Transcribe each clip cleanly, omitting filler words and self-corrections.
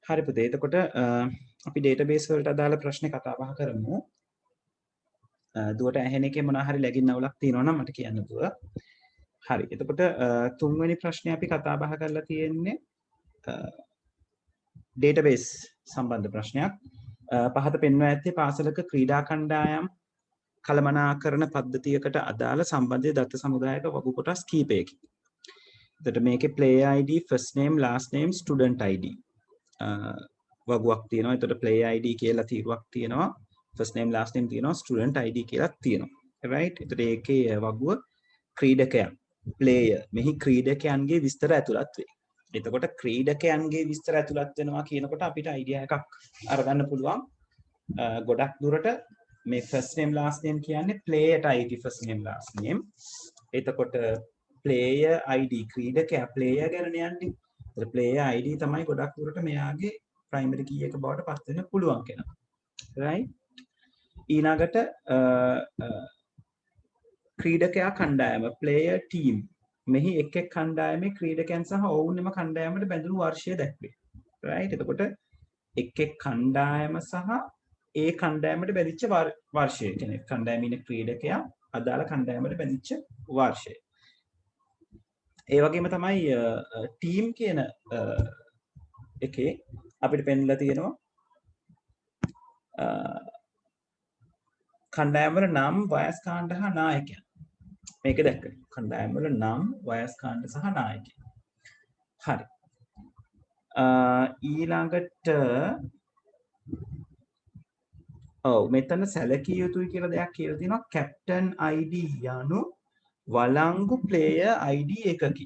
හරි පුතේ. එතකොට අපි database වලට අදාළ ප්‍රශ්න කතා බහ කරමු. දුවට ඇහෙන එකේ මොනවා හරි ලැගින් අවුලක් තියෙනවා නම් මට කියන්න දුව. හරි. එතකොට තුන්වෙනි ප්‍රශ්නේ අපි කතා බහ කරලා තියෙන්නේ database සම්බන්ධ ප්‍රශ්නයක්. පහත පෙන්වා ඇත්තේ පාසලක ක්‍රීඩා කණ්ඩායම් කළමනාකරණ පද්ධතියකට අදාළ සම්බන්ධ දත්ත සමුදායක වගු කොටස් කීපයකි. එතකොට මේකේ player ID, first name, last name, student ID වගුවක් තියෙනවා. එතකොට player ID කියලා තීරුවක් තියෙනවා. first name, last name තියෙනවා. student ID කියලා තියෙනවා. right? එතකොට ඒකේ වගුව ක්‍රීඩකයන් player මෙහි ක්‍රීඩකයන්ගේ විස්තර ඇතුළත් වේ. එතකොට ක්‍රීඩකයන්ගේ විස්තර ඇතුළත් වෙනවා කියනකොට අපිට අයිඩියා එකක් අරගන්න පුළුවන්. ගොඩක් දුරට මේ first name last name කියන්නේ player ID first name last name. එතකොට player ID ක්‍රීඩකයා player ගැන යන්නේ. ඒතර player ID තමයි ගොඩක් දුරට මෙයාගේ primary key එක බවට පත් වෙන්න පුළුවන් කෙනා. right? ඊළඟට ක්‍රීඩකයා කණ්ඩායම player team මෙහි එක් එක් කණ්ඩායමේ ක්‍රීඩකයන් සහ ඔවුන්ම කණ්ඩායමට බැඳුණු වර්ෂය දැක්වේ. right? එතකොට එක් එක් කණ්ඩායම සහ ඒ කණ්ඩායමට බැඳිච්ච වර්ෂය කියන්නේ කණ්ඩායමේ ඉන්න ක්‍රීඩකයා අදාළ කණ්ඩායමට බැඳිච්ච වර්ෂය. ඒ වගේම තමයි ටීම් කියන එකේ අපිට පෙන්නලා තියෙනවා කණ්ඩායම් වල නම්, වයස් කාණ්ඩ හා නායකයන්. මේක දැක්කද? කණ්ඩායම් වල නම්, වයස් කාණ්ඩ සහ නායකයන්. හරි. ඊළඟට මෙතන සැලකිය යුතුයි කියලා දෙයක් කියලා තියෙනවා. කැප්ටන් ID යනු වළංගු ප්ලේයර් ID එකකි.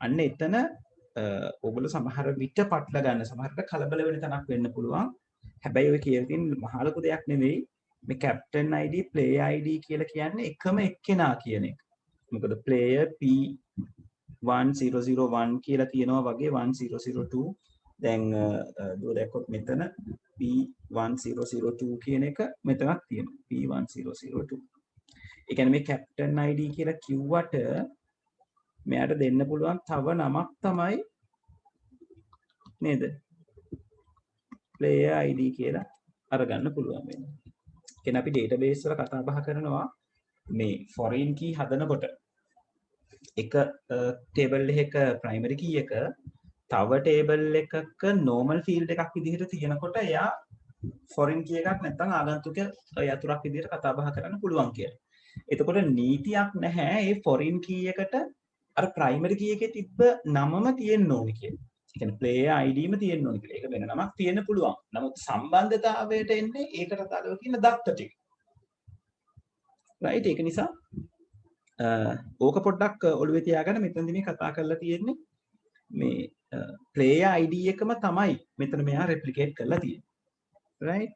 අන්න එතන ඔයගොල්ලෝ සමහර විට පටල ගන්න සමහරට කලබල වෙන තැනක් වෙන්න පුළුවන්. හැබැයි ඔය කියලා තියෙන මහ ලොකු දෙයක් නෙවෙයි. මේ කැප්ටන් ID ප්ලේයර් ID කියලා කියන්නේ එකම එක්කෙනා කියන එක. මොකද ප්ලේයර් P1001 කියලා තියෙනවා වගේ 1002 දැන් දුව දැක්කොත් මෙතන P1002 කියන එක මෙතනක් තියෙනවා. P1002. ඒ කියන්නේ මේ කැප්ටන් ID කියලා කිව්වට මෙයාට දෙන්න පුළුවන් තව නමක් තමයි නේද? player ID කියලා අරගන්න පුළුවන් වෙනවා. කියන්නේ අපි database වල කතා බහ කරනවා මේ foreign key හදනකොට එක table එකක primary key එක තව table එකක normal field එකක් විදිහට තියෙනකොට එයා foreign key එකක් නැත්නම් ආගන්තුක යතුරක් විදිහට කතා බහ කරන්න පුළුවන් කියලා. එතකොට නීතියක් නැහැ ඒ foreign key එකට අර primary key එකේ තිබ්බ නමම තියෙන්න ඕනේ කියලා. ඒ කියන්නේ player ID ම තියෙන්න ඕනේ කියලා. ඒක වෙන නමක් තියෙන්න පුළුවන්. නමුත් සම්බන්ධතාවයට එන්නේ ඒකට අදාළව කියන දත්ත ටික. right? ඒක නිසා ඕක පොඩ්ඩක් ඔළුවේ තියාගන්න මෙතනදී මේ කතා කරලා තියෙන්නේ මේ player ID එකම තමයි මෙතන මෙයා replicate කරලා තියෙන්නේ. right?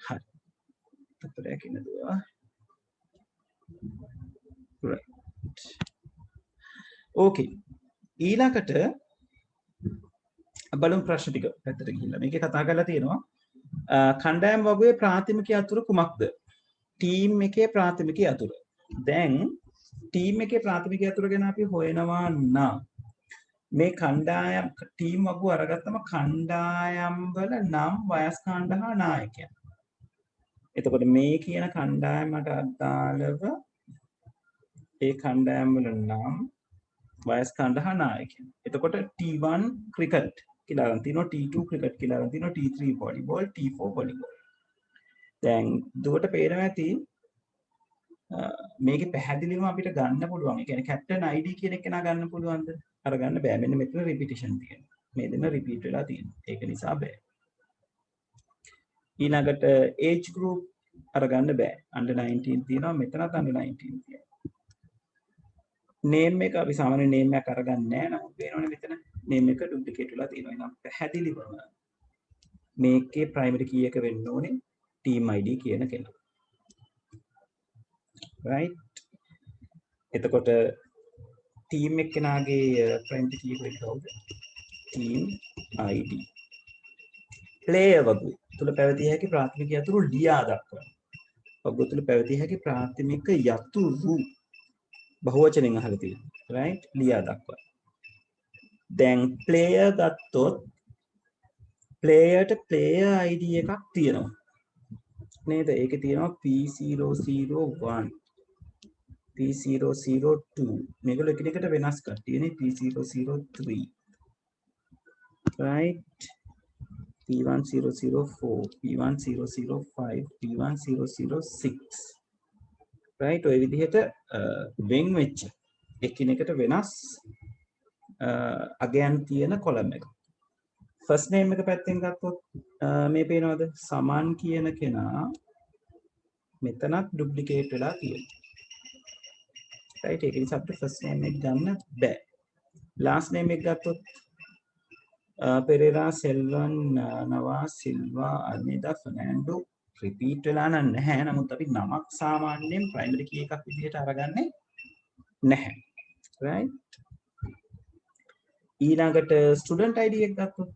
හරි. තත්පරයක් ඉන්න දුවා. right. ඕකේ. ඊළඟට බලමු ප්‍රශ්න ටික පැත්තට ගිහිල්ලා. මේකේ කතා කරලා තියෙනවා කණ්ඩායම් වගුවේ ප්‍රාථමික යතුර කුමක්ද? ටීම් එකේ ප්‍රාථමික යතුර. දැන් ටීම් එකේ ප්‍රාථමික යතුර ගැන අපි හොයනවා නම් මේ කණ්ඩායම් ටීම් වගුව අරගත්තම කණ්ඩායම් වල නම්, වයස් කාණ්ඩ හා නායකයන්. එතකොට මේ කියන කණ්ඩායමට අදාළව ඒ කණ්ඩායම් වල නම්, වයස් කාණ්ඩ හා නායකයන්. එතකොට T1 ක්‍රිකට් කියලා ගන්න තියෙනවා, T2 ක්‍රිකට් කියලා ගන්න තියෙනවා, T3 වොලිබෝල්, T4 වොලිබෝල්. දැන් දුවට පේනවා ඇති මේකේ පැහැදිලිවම අපිට ගන්න පුළුවන්. ඒ කියන්නේ කැප්ටන් ID කියන එක නා ගන්න පුළුවන්ද? අර ගන්න බෑ. මෙන්න මෙතන රිපිටිෂන් තියෙනවා. මේ දෙන්න රිපීට් වෙලා තියෙනවා. ඒක නිසා බෑ. ඊළඟට age group අර ගන්න බෑ. under 19 තියෙනවා. මෙතනත් under 19 තියෙනවා. name එක අපි සාමාන්‍ය name එකක් අරගන්නේ නැහැ. නමුත් වෙනවනේ මෙතන name එක duplicate වෙලා තියෙනවා. එහෙනම් පැහැදිලිවම මේකේ primary key එක වෙන්න ඕනේ team ID කියන කෙනා. right? එතකොට team එක්කෙනාගේ primary key එක කවුද? team ID. player වගුව තුල පැවතිය හැකි ප්‍රාථමික යතුරු ලියා දක්වන්න. වගුව තුල පැවතිය හැකි ප්‍රාථමික යතුරු බහුවචනෙන් අහලා තියෙනවා. right? ලියා දක්වන්න. දැන් player ගත්තොත් player ID එකක් තියෙනවා නේද? ඒකේ තියෙනවා P001 P002 මේගොල්ලෝ එකිනෙකට වෙනස් කට්ටියනේ P003 right P1004 P1005 P1006 right ඔය විදිහට වෙන් වෙච්ච එකිනෙකට වෙනස් අගයන් තියෙන කොලම් එක ෆස්ට් නේම් එක පැත්තෙන් ගත්තොත් මේ පේනවද සමන් කියන කෙනා මෙතනත් ඩුප්ලිකේට් වෙලා තියෙනවා right ඒක නිසා අපිට ෆස්ට් නේම් එක ගන්න බෑ ලාස්ට් නේම් එක ගත්තොත් පෙරේරා සෙල්වන් නවා සිල්වා අල්මේදා ෆර්නෑන්ඩෝ රිපීට් වෙලා නැහැ නමුත් අපි නමක් සාමාන්‍යයෙන් ප්‍රයිමරි කී එකක් විදිහට අරගන්නේ නැහැ right ඊළඟට ස්ටුඩන්ට් ID එක ගත්තොත්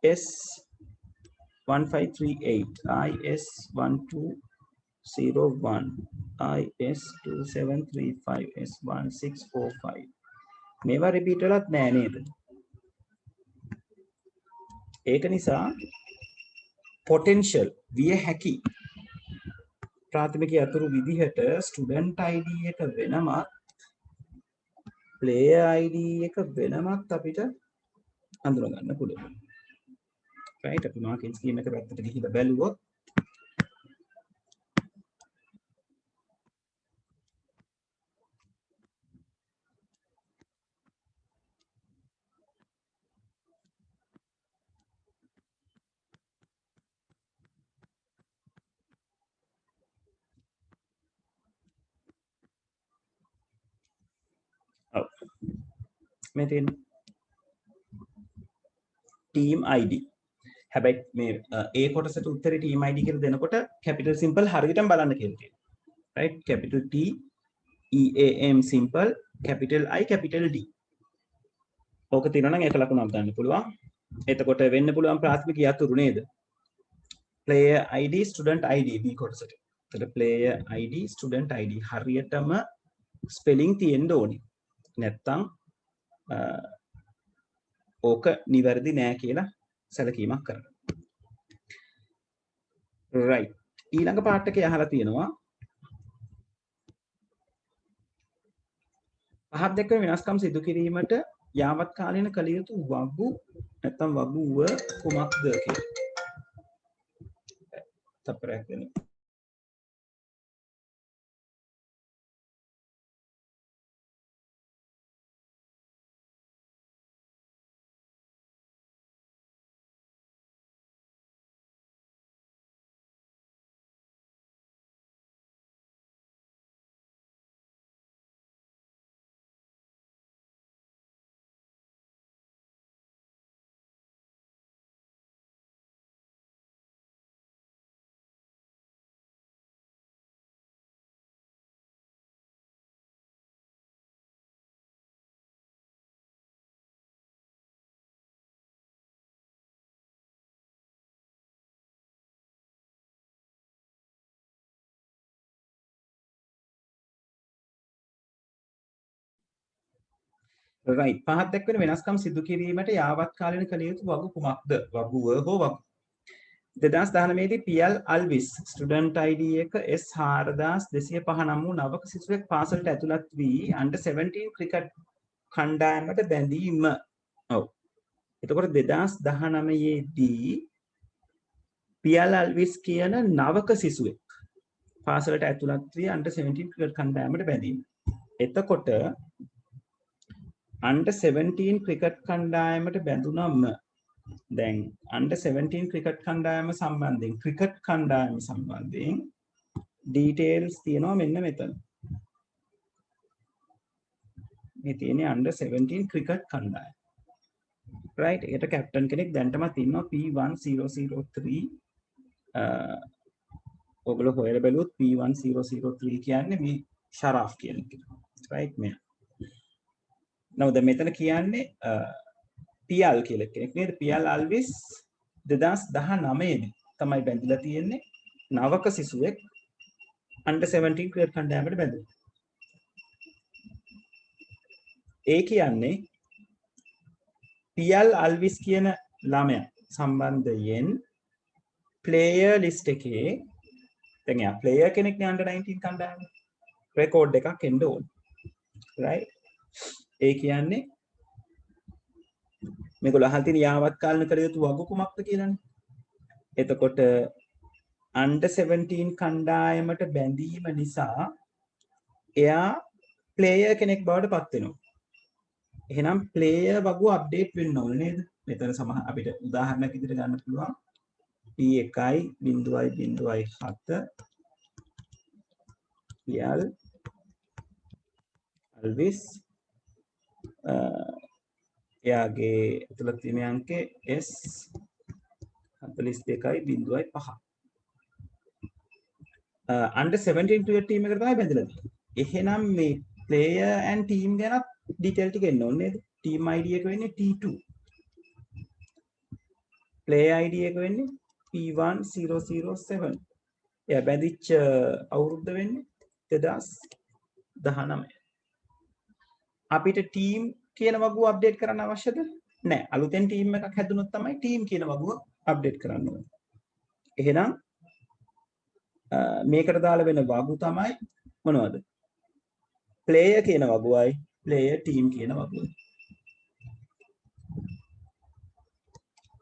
S1538 IS1201 IS2735 S1645 මේවා රිපීට් වෙලත් නෑ නේද ඒක නිසා potential විය හැකි ප්‍රාථමික යතුරු විදිහට ස්ටුඩන්ට් ID එක වෙනමත් player ID එක වෙනමත් අපිට අඳුර ගන්න පුළුවන් right අපි මාකින් ස්කීම් එක පැත්තට ගිහිල්ලා බැලුවොත් මේ තියෙන team ID හැබැයි මේ A කොටසට උත්තරේ team ID කියලා දෙනකොට capital simple හරියටම බලන්න කියලා තියෙනවා right capital T EAM simple capital I capital D ඕක තියෙනවා නම් ඒක ලකුණක් ගන්න පුළුවන් එතකොට වෙන්න පුළුවන් ප්‍රාථමික යතුරු නේද player ID student ID B කොටසට එතකොට player ID student ID හරියටම spelling තියෙන්න ඕනේ නැත්තම් ඕක නිවැරදි නෑ කියලා සැලකීමක් කරනවා. right ඊළඟ පාර්ට් එකේ අහලා තියෙනවා පහත් දැක්වෙන වෙනස්කම් සිදු කිරීමට යාවත් කාලීන කළ යුතු වගු නැත්තම් වගුව කුමක්ද කියලා. තප්පරයක් දෙන්න. right පහත් දැක්වෙන වෙනස්කම් සිදු කිරීමට යාවත් කාලීන කළ යුතු වගු කුමක්ද වගුව හෝ වගු 2019 දී PL අල්විස් ස්ටුඩන්ට් ID එක S4205 නම් වූ නවක සිසුවෙක් පාසලට ඇතුළත් වී under 17 ක්‍රිකට් කණ්ඩායමට බැඳීම ඔව් එතකොට 2019 දී PL අල්විස් කියන නවක සිසුවෙක් පාසලට ඇතුළත් වී under 17 ක්‍රිකට් කණ්ඩායමට බැඳීම එතකොට under 17 ක්‍රිකට් කණ්ඩායමට බැඳුනම දැන් under 17 ක්‍රිකට් කණ්ඩායම සම්බන්ධයෙන් ක්‍රිකට් කණ්ඩායම සම්බන්ධයෙන් details තියෙනවා මෙන්න මෙතන. මේ තියෙන්නේ under 17 ක්‍රිකට් කණ්ඩායම. right ඒකට කැප්ටන් කෙනෙක් දැන්ටමත් ඉන්නවා P1003 ඔයගොල්ලෝ හොයලා බැලුවොත් P1003 කියන්නේ මේ ෂරාෆ් කියන එක. right මෙයා. නමුත් මෙතන කියන්නේ PL කියලා කෙනෙක් නේද PL අල්විස් 2019 දී තමයි බැඳිලා තියෙන්නේ නවක සිසුවෙක් under 17 ක්‍රිකට් කණ්ඩායමකට බැඳුණා. ඒ කියන්නේ PL අල්විස් කියන ළමයා සම්බන්ධයෙන් player list එකේ දැන් යා player කෙනෙක් නේ under 19 කණ්ඩායම record එකක් එන්න ඕන right ඒ කියන්නේ මේගොල්ලෝ අහලා තියෙන යාවත් කාලන කළ යුතු වගු කුමක්ද කියලානේ එතකොට under 17 කණ්ඩායමට බැඳීම නිසා එයා player කෙනෙක් බවට පත් වෙනවා එහෙනම් player වගු update වෙන්න ඕනේ නේද මෙතන සමහර අපිට උදාහරණයක් විදිහට ගන්න පුළුවන් P1.0.7 රියල් අල්විස් එයාගේ ඇතුළත තියෙන අංකය S 42.5 under 17 ක්‍රිකට් ටීම් එකට තමයි බැඳලා තියෙන්නේ. එහෙනම් මේ player and team ගැන ඩීටේල් ටික එන්න ඕනේ නේද? team ID එක වෙන්නේ T2. player ID එක වෙන්නේ P1007. එයා බැඳිච්ච අවුරුද්ද වෙන්නේ 2019. අපිට team කියන වගුව අප්ඩේට් කරන්න අවශ්‍යද? නැහැ. අලුතෙන් team එකක් හැදුනොත් තමයි team කියන වගුව අප්ඩේට් කරන්න ඕනේ. එහෙනම් මේකට දාලා වෙන වගු තමයි මොනවද? player කියන වගුවයි player team කියන වගුවයි.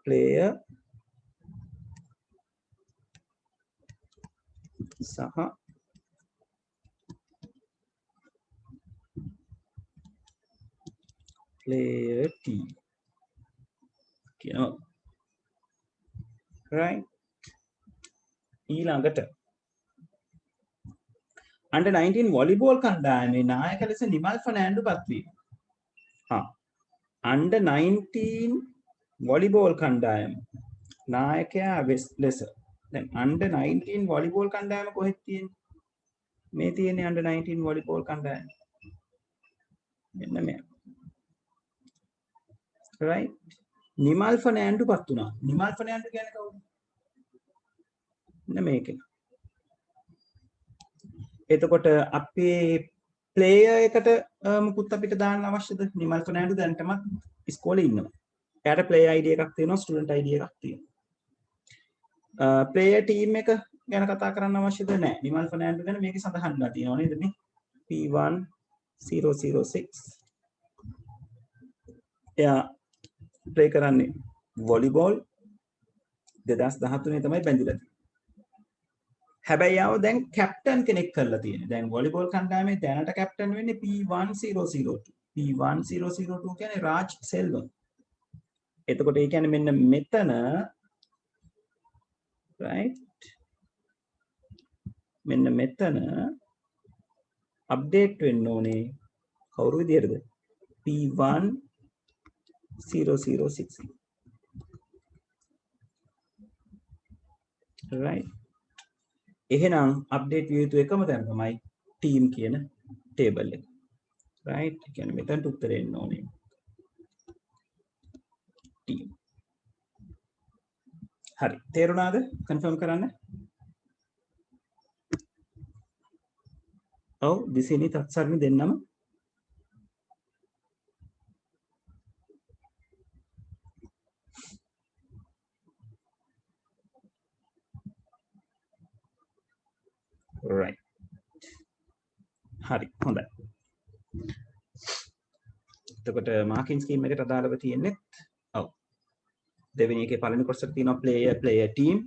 player සහ player team කියනවා. right ඊළඟට under 19 වොලිබෝල් කණ්ඩායමේ නායක ලෙස නිමල් ෆර්නෑන්ඩෝ පත්වීම. under 19 වොලිබෝල් කණ්ඩායම නායකයා ලෙස දැන් under 19 වොලිබෝල් කණ්ඩායම කොහෙද තියෙන්නේ? මේ තියෙන්නේ under 19 වොලිබෝල් කණ්ඩායම. මෙන්න මේ. right නිමල් ෆර්නෑන්ඩෝ පත් වුණා. නිමල් ෆර්නෑන්ඩෝ කියන්නේ කවුද? මෙන්න මේකේ. එතකොට අපේ ප්ලේයර් එකට මුකුත් අපිට දාන්න අවශ්‍යද? නිමල් ෆර්නෑන්ඩෝ දැන්ටමත් ඉස්කෝලේ ඉන්නවා. එයාට ප්ලේයර් ID එකක් තියෙනවා, ස්ටුඩන්ට් ID එකක් තියෙනවා. ප්ලේයර් ටීම් එක ගැන කතා කරන්න අවශ්‍යද? නැහැ. නිමල් ෆර්නෑන්ඩෝ ගැන මේකේ සඳහන් කරලා තියෙනවා නේද මේ? P1006. එයා ප්ලේ කරන්නේ වොලිබෝල් 2013 තමයි බැඳිලා තියෙන්නේ. හැබැයි යාව දැන් කැප්ටන් කෙනෙක් කරලා තියෙනවා. දැන් වොලිබෝල් කණ්ඩායමේ දැනට කැප්ටන් වෙන්නේ P1002. P1002 කියන්නේ රාජ් සෙල්වම්. එතකොට ඒ කියන්නේ මෙන්න මෙතන right මෙන්න මෙතන අප්ඩේට් වෙන්න ඕනේ කවුරු විදියටද? P1006. right එහෙනම් අප්ඩේට් විය යුතු එකම තැන තමයි ටීම් කියන ටේබල් එක. right ඒ කියන්නේ මෙතනට උත්තරේ එන්න ඕනේ. ටීම්. හරි. තේරුණාද? කන්ෆර්ම් කරන්න. ඔව් දිසිනි තත්සර්මි දෙන්නම right හරි හොඳයි. එතකොට මාකින් ස්කීම් එකට අදාළව තියෙන්නේ ඔව් දෙවෙනි එකේ පළවෙනි කොටසට තියෙනවා player team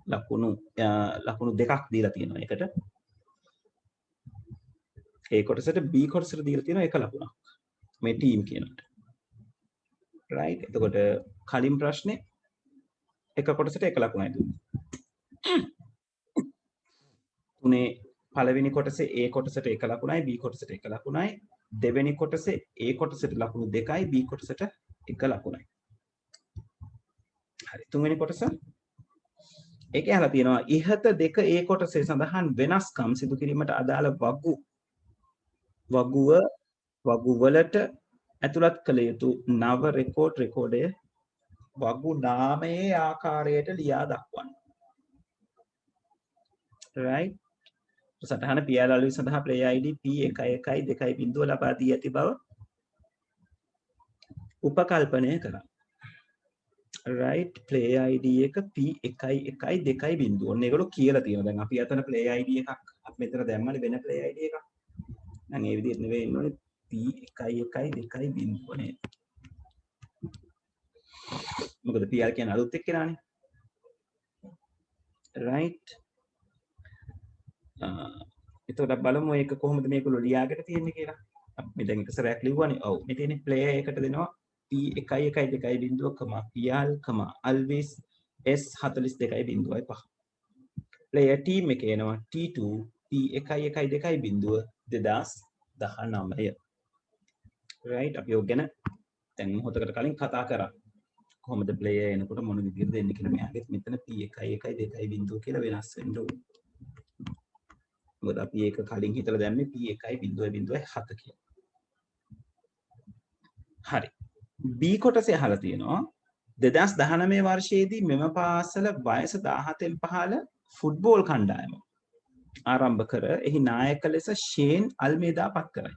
ලකුණු දෙකක් දීලා තියෙනවා ඒකට. ඒ කොටසට B කොටසට දීලා තියෙනවා එක ලකුණක් මේ team කියනකට. right එතකොට කලින් ප්‍රශ්නේ එක කොටසට එක ලකුණයි දුන්නේ. තුනේ පළවෙනි කොටසේ A කොටසට එක ලකුණයි B කොටසට එක ලකුණයි දෙවෙනි කොටසේ A කොටසට ලකුණු දෙකයි B කොටසට එක ලකුණයි. හරි තුන්වෙනි කොටස ඒකේ අහලා තියෙනවා ඉහත දෙක A කොටසේ සඳහන් වෙනස්කම් සිදු කිරීමට අදාළ වගු වලට ඇතුළත් කළ යුතු නව රෙකෝඩය වගු නාමයේ ආකාරයට ලියා දක්වන්න. right සටහන PLW සඳහා player ID P1112 ලබා දී ඇති බව උපකල්පනය කරන්න. right player id එක p112 බිංදුව. ඔන්න ඒගොල්ලෝ කියලා තියෙනවා. දැන් අපි අතන player id එකක් අපි මෙතන දැම්මනේ වෙන player id එකක්. නම් ඒ විදිහට නෙවෙයි ඉන්නෝනේ p112 බිංදුව නේද? මොකද pr කියන්නේ අලුත් එක්කෙනානේ. right එතකොට බලමු ඒක කොහොමද මේගොල්ලෝ ලියාගෙන තියෙන්නේ කියලා. අපි දැන් එක සැරයක් ලිව්වනේ. ඔව්. මෙතන player එකට දෙනවා p112.0, pl, always s42.5. player team එක එනවා t2 p112.0 2019. right අපි ඔය ගැන දැන් මොහොතකට කලින් කතා කරා. කොහොමද player එනකොට මොන විදිහටද එන්නේ කියලා. මෙයාගෙත් මෙතන p112.0 කියලා වෙනස් වෙන්න ඕනේ. මොකද අපි ඒක කලින් හිතලා දැම්මේ p1.0.7 කියලා. හරි. B කොටසේ අහලා තියෙනවා 2019 වර්ෂයේදී මෙම පාසල වයස 17න් පහළ ෆුට්බෝල් කණ්ඩායම ආරම්භ කර එහි නායක ලෙස ෂේන් අල්මේදා පත් කරයි.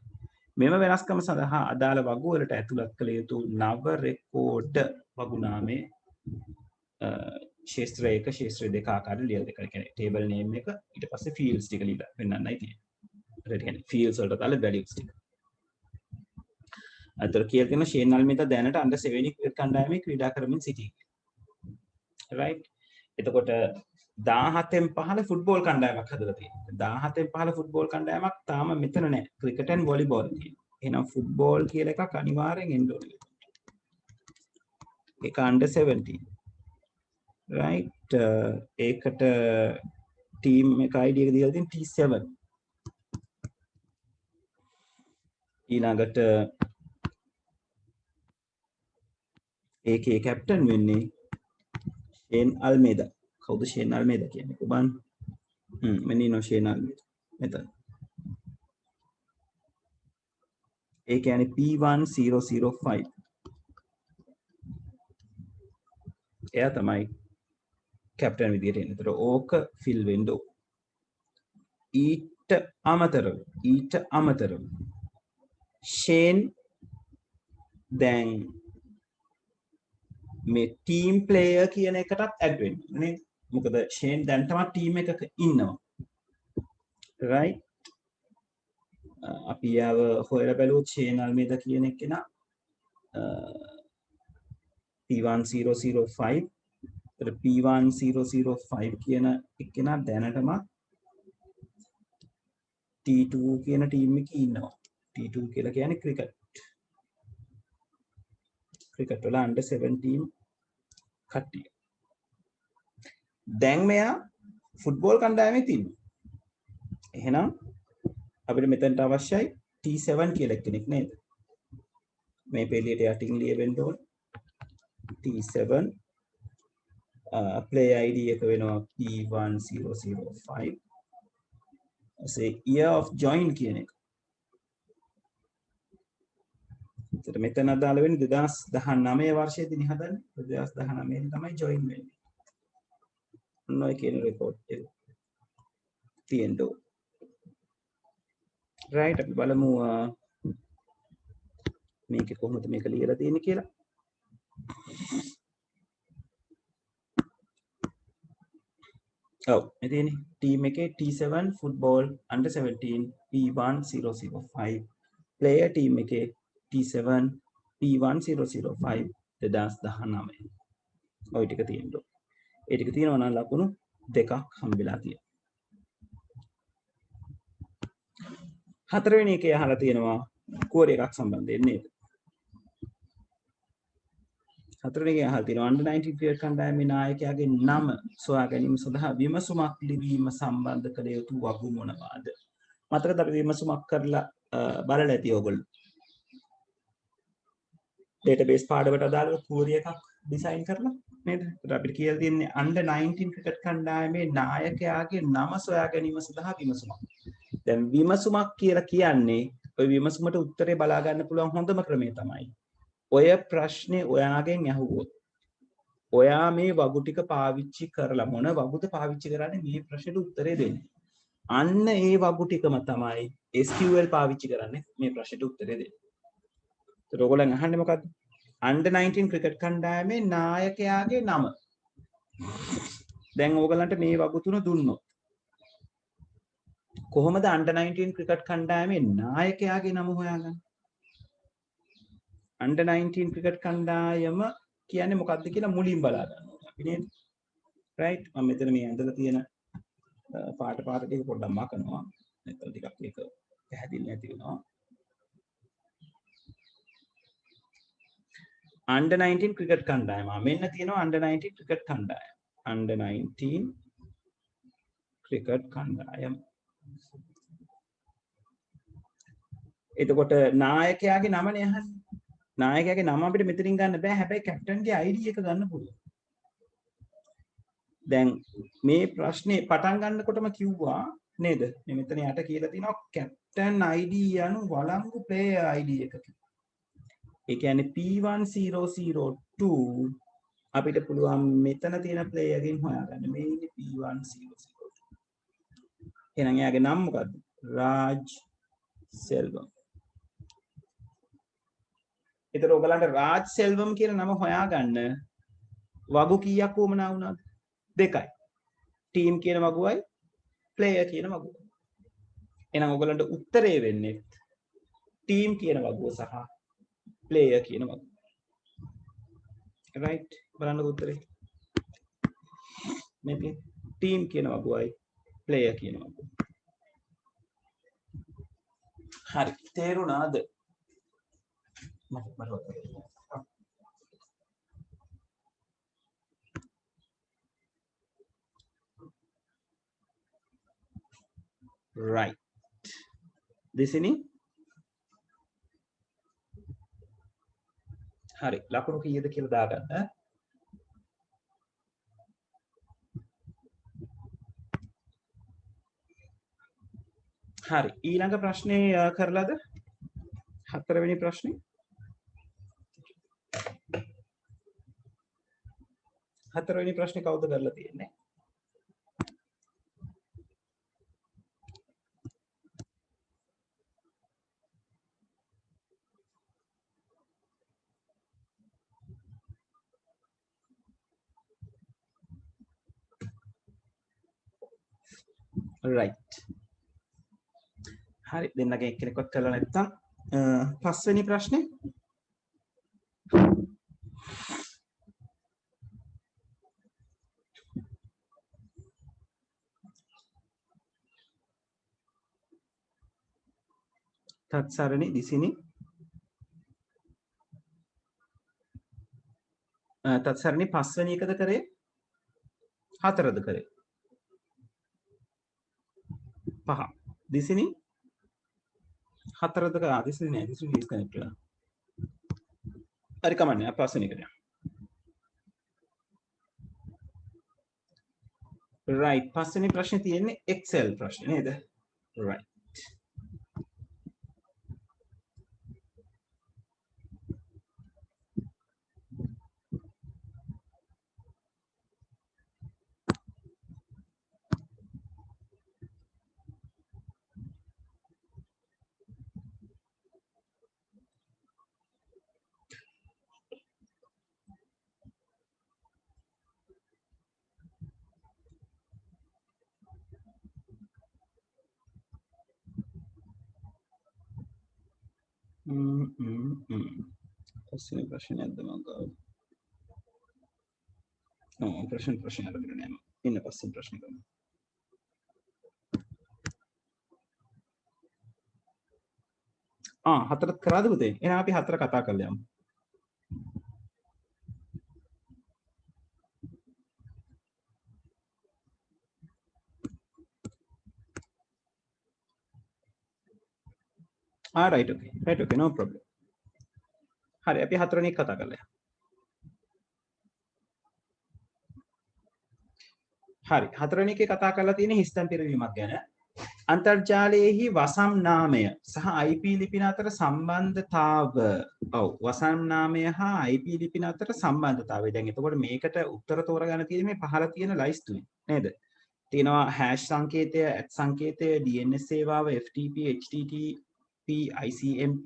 මෙම වෙනස්කම සඳහා අදාළ වගු වලට ඇතුළත් කළ යුතු නව රෙකෝඩ් වගු නාමයේ ශේත්‍ර 1 ශේත්‍ර 2 ආකාරයට ලියලා දෙක. ඒ කියන්නේ ටේබල් නේම් එක ඊට පස්සේ ෆීල්ඩ්ස් ටික ලියලා වෙන්නන්නයි තියෙන්නේ. හරියට කියන්නේ ෆීල්ඩ්ස් වලට දාලා වැලියුස් ටික. අතර කියලා තියෙන ෂේන් අල්මේදා දැනට අnder 7 ක්‍රිකට් කණ්ඩායමේ ක්‍රීඩා කරමින් සිටී. right එතකොට 17න් පහළ ෆුට්බෝල් කණ්ඩායමක් හදලා තියෙනවා. 17න් පහළ ෆුට්බෝල් කණ්ඩායමක් තාම මෙතන නැහැ. ක්‍රිකට් and වොලිබෝල් තියෙනවා. එහෙනම් ෆුට්බෝල් කියලා එකක් අනිවාර්යෙන් එන්න ඕනේ. ඒක under 17. right ඒකට ටීම් එක ID එක දීලා තියෙන T7. ඊළඟට ඒකේ කැප්ටන් වෙන්නේ ෂේන් අල්මේදා. කවුද ෂේන් අල්මේදා කියන්නේ? ඔබන් මෙන්න ඉන්න ෂේන් අල්මේදා. මෙතන. ඒ කියන්නේ P1005. එයා තමයි කැප්ටන් විදියට එන්නේ. ඒතර ඕක ෆිල් වෙන්න ඕන. ඊට අමතරව ෂේන් දැන් මේ ටීම් ප්ලේයර් කියන එකටත් ඇඩ් වෙන්න නේද? මොකද ෂේන් දැන් තමයි ටීම් එකක ඉන්නවා. right අපි යාව හොයලා බැලුවොත් ෂේන් අල්මේදා කියන එක්කෙනා P1005 P1005 කියන එක්කෙනා දැනටම T2 කියන ටීම් එකේ ඉන්නවා. T2 කියලා කියන්නේ ක්‍රිකට් වල under 17 කට්ටිය. දැන් මෙයා ෆුට්බෝල් කණ්ඩායමේ ඉන්නවා. එහෙනම් අපිට මෙතනට අවශ්‍යයි T7 කියලා කෙනෙක් නේද? මේ පෙළියට යටින් ලියවෙන්න ඕන T7 player ID එක වෙනවා P1005. say year of join කියන එක. ඒතර මෙතන අදාළ වෙන්නේ 2019 වර්ෂයේදී හදන්නේ. 2019 තමයි join වෙන්නේ. ඔන්න ඔය කියන රෙකෝඩ් එක තියෙන්න ඕන. right අපි බලමු මේක කොහොමද මේක ලියලා තියෙන්නේ කියලා. ඔව් මෙතන ටීම් එකේ T7 football under 17 P1005 player team එකේ T7 P1005 2019 ඔය ටික තියෙනවා. ඒ ටික තියෙනවා නම් ලකුණු දෙකක් හම්බෙලා තියෙනවා. හතරවෙනි එකේ අහලා තියෙනවා කුවර එකක් සම්බන්ධයෙන් නේද? හතරවෙනි එකේ අහලා තියෙනවා under 19 ක්‍රිකට් කණ්ඩායමේ නායකයාගේ නම සොයා ගැනීම සඳහා විමසුමක් ලිවීම සම්බන්ධ කළ යුතු වගු මොනවාද? මතකද අපි විමසුමක් කරලා බලලා ඇති ඔයගොල්ලෝ. database පාඩමට අදාළව කුවර එකක් ඩිසයින් කරලා නේද? ඒත් අපිට කියලා තියෙන්නේ under 19 ක්‍රිකට් කණ්ඩායමේ නායකයාගේ නම සොයා ගැනීම සඳහා විමසුමක්. දැන් විමසුමක් කියලා කියන්නේ ඔය විමසුමට උත්තරේ බලා ගන්න පුළුවන් හොඳම ක්‍රමය තමයි ඔය ප්‍රශ්නේ ඔයාගෙන් ඇහුවොත් ඔයා මේ වගු ටික පාවිච්චි කරලා මොන වගුද පාවිච්චි කරන්නේ මේ ප්‍රශ්නෙට උත්තරේ දෙන්න. අන්න ඒ වගු ටිකම තමයි SQL පාවිච්චි කරන්නේ මේ ප්‍රශ්නෙට උත්තරේ දෙන්න. ඒත් ඔයගොල්ලන් අහන්නේ මොකද්ද? under 19 ක්‍රිකට් කණ්ඩායමේ නායකයාගේ නම. දැන් ඕගලන්ට මේ වගුතුන දුන්නොත් කොහොමද under 19 ක්‍රිකට් කණ්ඩායමේ නායකයාගේ නම හොයාගන්නේ? under 19 ක්‍රිකට් කණ්ඩායම කියන්නේ මොකක්ද කියලා මුලින් බලා ගන්න ඕනේ අපි නේද? right? මම මෙතන මේ ඇඳලා තියෙන පාට ටික පොඩ්ඩක් මකනවා. නැත්නම් ටිකක් ඒක පැහැදිලි නැති වෙනවා. under 19 ක්‍රිකට් කණ්ඩායම. මෙන්න තියෙනවා under 19 ක්‍රිකට් කණ්ඩායම. under 19 ක්‍රිකට් කණ්ඩායම. එතකොට නායකයාගේ නමනේ අහන්නේ. නායකයාගේ නම අපිට මෙතනින් ගන්න බෑ. හැබැයි කැප්ටන්ගේ ID එක ගන්න පුළුවන්. දැන් මේ ප්‍රශ්නේ පටන් ගන්නකොටම කිව්වා නේද? මේ මෙතන යට කියලා තිනවා කැප්ටන් ID යනු වළංගු ප්ලේයර් ID එකක. ඒ කියන්නේ P1002 අපිට පුළුවන් මෙතන තියෙන ප්ලේයර් ගෙන් හොයාගන්න. මේ ඉන්නේ P1002. එහෙනම් එයාගේ නම මොකද්ද? රාජ් සෙල්වම්. ඒතර ඔයගලන්ට රාජ් සෙල්වම් කියන නම හොයාගන්න වගු කීයක් වුමනා වුණාද? දෙකයි. ටීම් කියන වගුවයි ප්ලේයර් කියන වගුවයි. එහෙනම් ඔයගලන්ට උත්තරේ වෙන්නේ ටීම් කියන වගුව සහ ප්ලේයර් කියන වගුව. right බලන්න උත්තරේ. මේක ටීම් කියන වගුවයි ප්ලේයර් කියන වගුව. හරි තේරුණාද? right දෙසිනි හරි ලකුණු කීයද කියලා දාගන්න. හරි ඊළඟ ප්‍රශ්නේ කරලාද? හතරවෙනි ප්‍රශ්නේ. හතරවෙනි ප්‍රශ්නේ කවුද කරලා තියෙන්නේ? right හරි දෙන්නගෙන් එක්කෙනෙක්වත් කරලා නැත්නම් පස්වෙනි ප්‍රශ්නේ. තත්සරණි දිසිනි තත්සරණි පස්වෙනි එකද කරේ හතරද කරේ? පහ. දිසිනි හතරද කරා? දිසිනි නෑ දිසිනි ඩිස්කනෙක්ට් වෙලා. හරි කමන්නේ අපි පස්වෙනි එකට. right පස්වෙනි ප්‍රශ්නේ තියෙන්නේ Excel ප්‍රශ්නේ නේද? right පස්වෙනි ප්‍රශ්නේ නැද්ද මම ගාව? ප්‍රශ්න අරගෙන යනවා. ඉන්න පස්වෙනි ප්‍රශ්නේ ගමු. හතරත් කරාද පුතේ? එහෙනම් අපි හතර කතා කරලා යමු. right okay no problem. හරි අපි හතරවෙනි එක කතා කරලා යමු. හරි හතරවෙනි එකේ කතා කරලා තියෙන හිස්තැන් පිරවීමක් ගැන. අන්තර්ජාලයේහි වසම් නාමය සහ IP ලිපින අතර සම්බන්ධතාව. ඔව් වසම් නාමය හා IP ලිපින අතර සම්බන්ධතාවය. දැන් එතකොට මේකට උත්තර තෝරගන්න තියෙන්නේ මේ පහළ තියෙන ලයිස්තුවේ නේද? තියෙනවා hash සංකේතය, at සංකේතය, DNS සේවාව, FTP, HTTP, ICMP,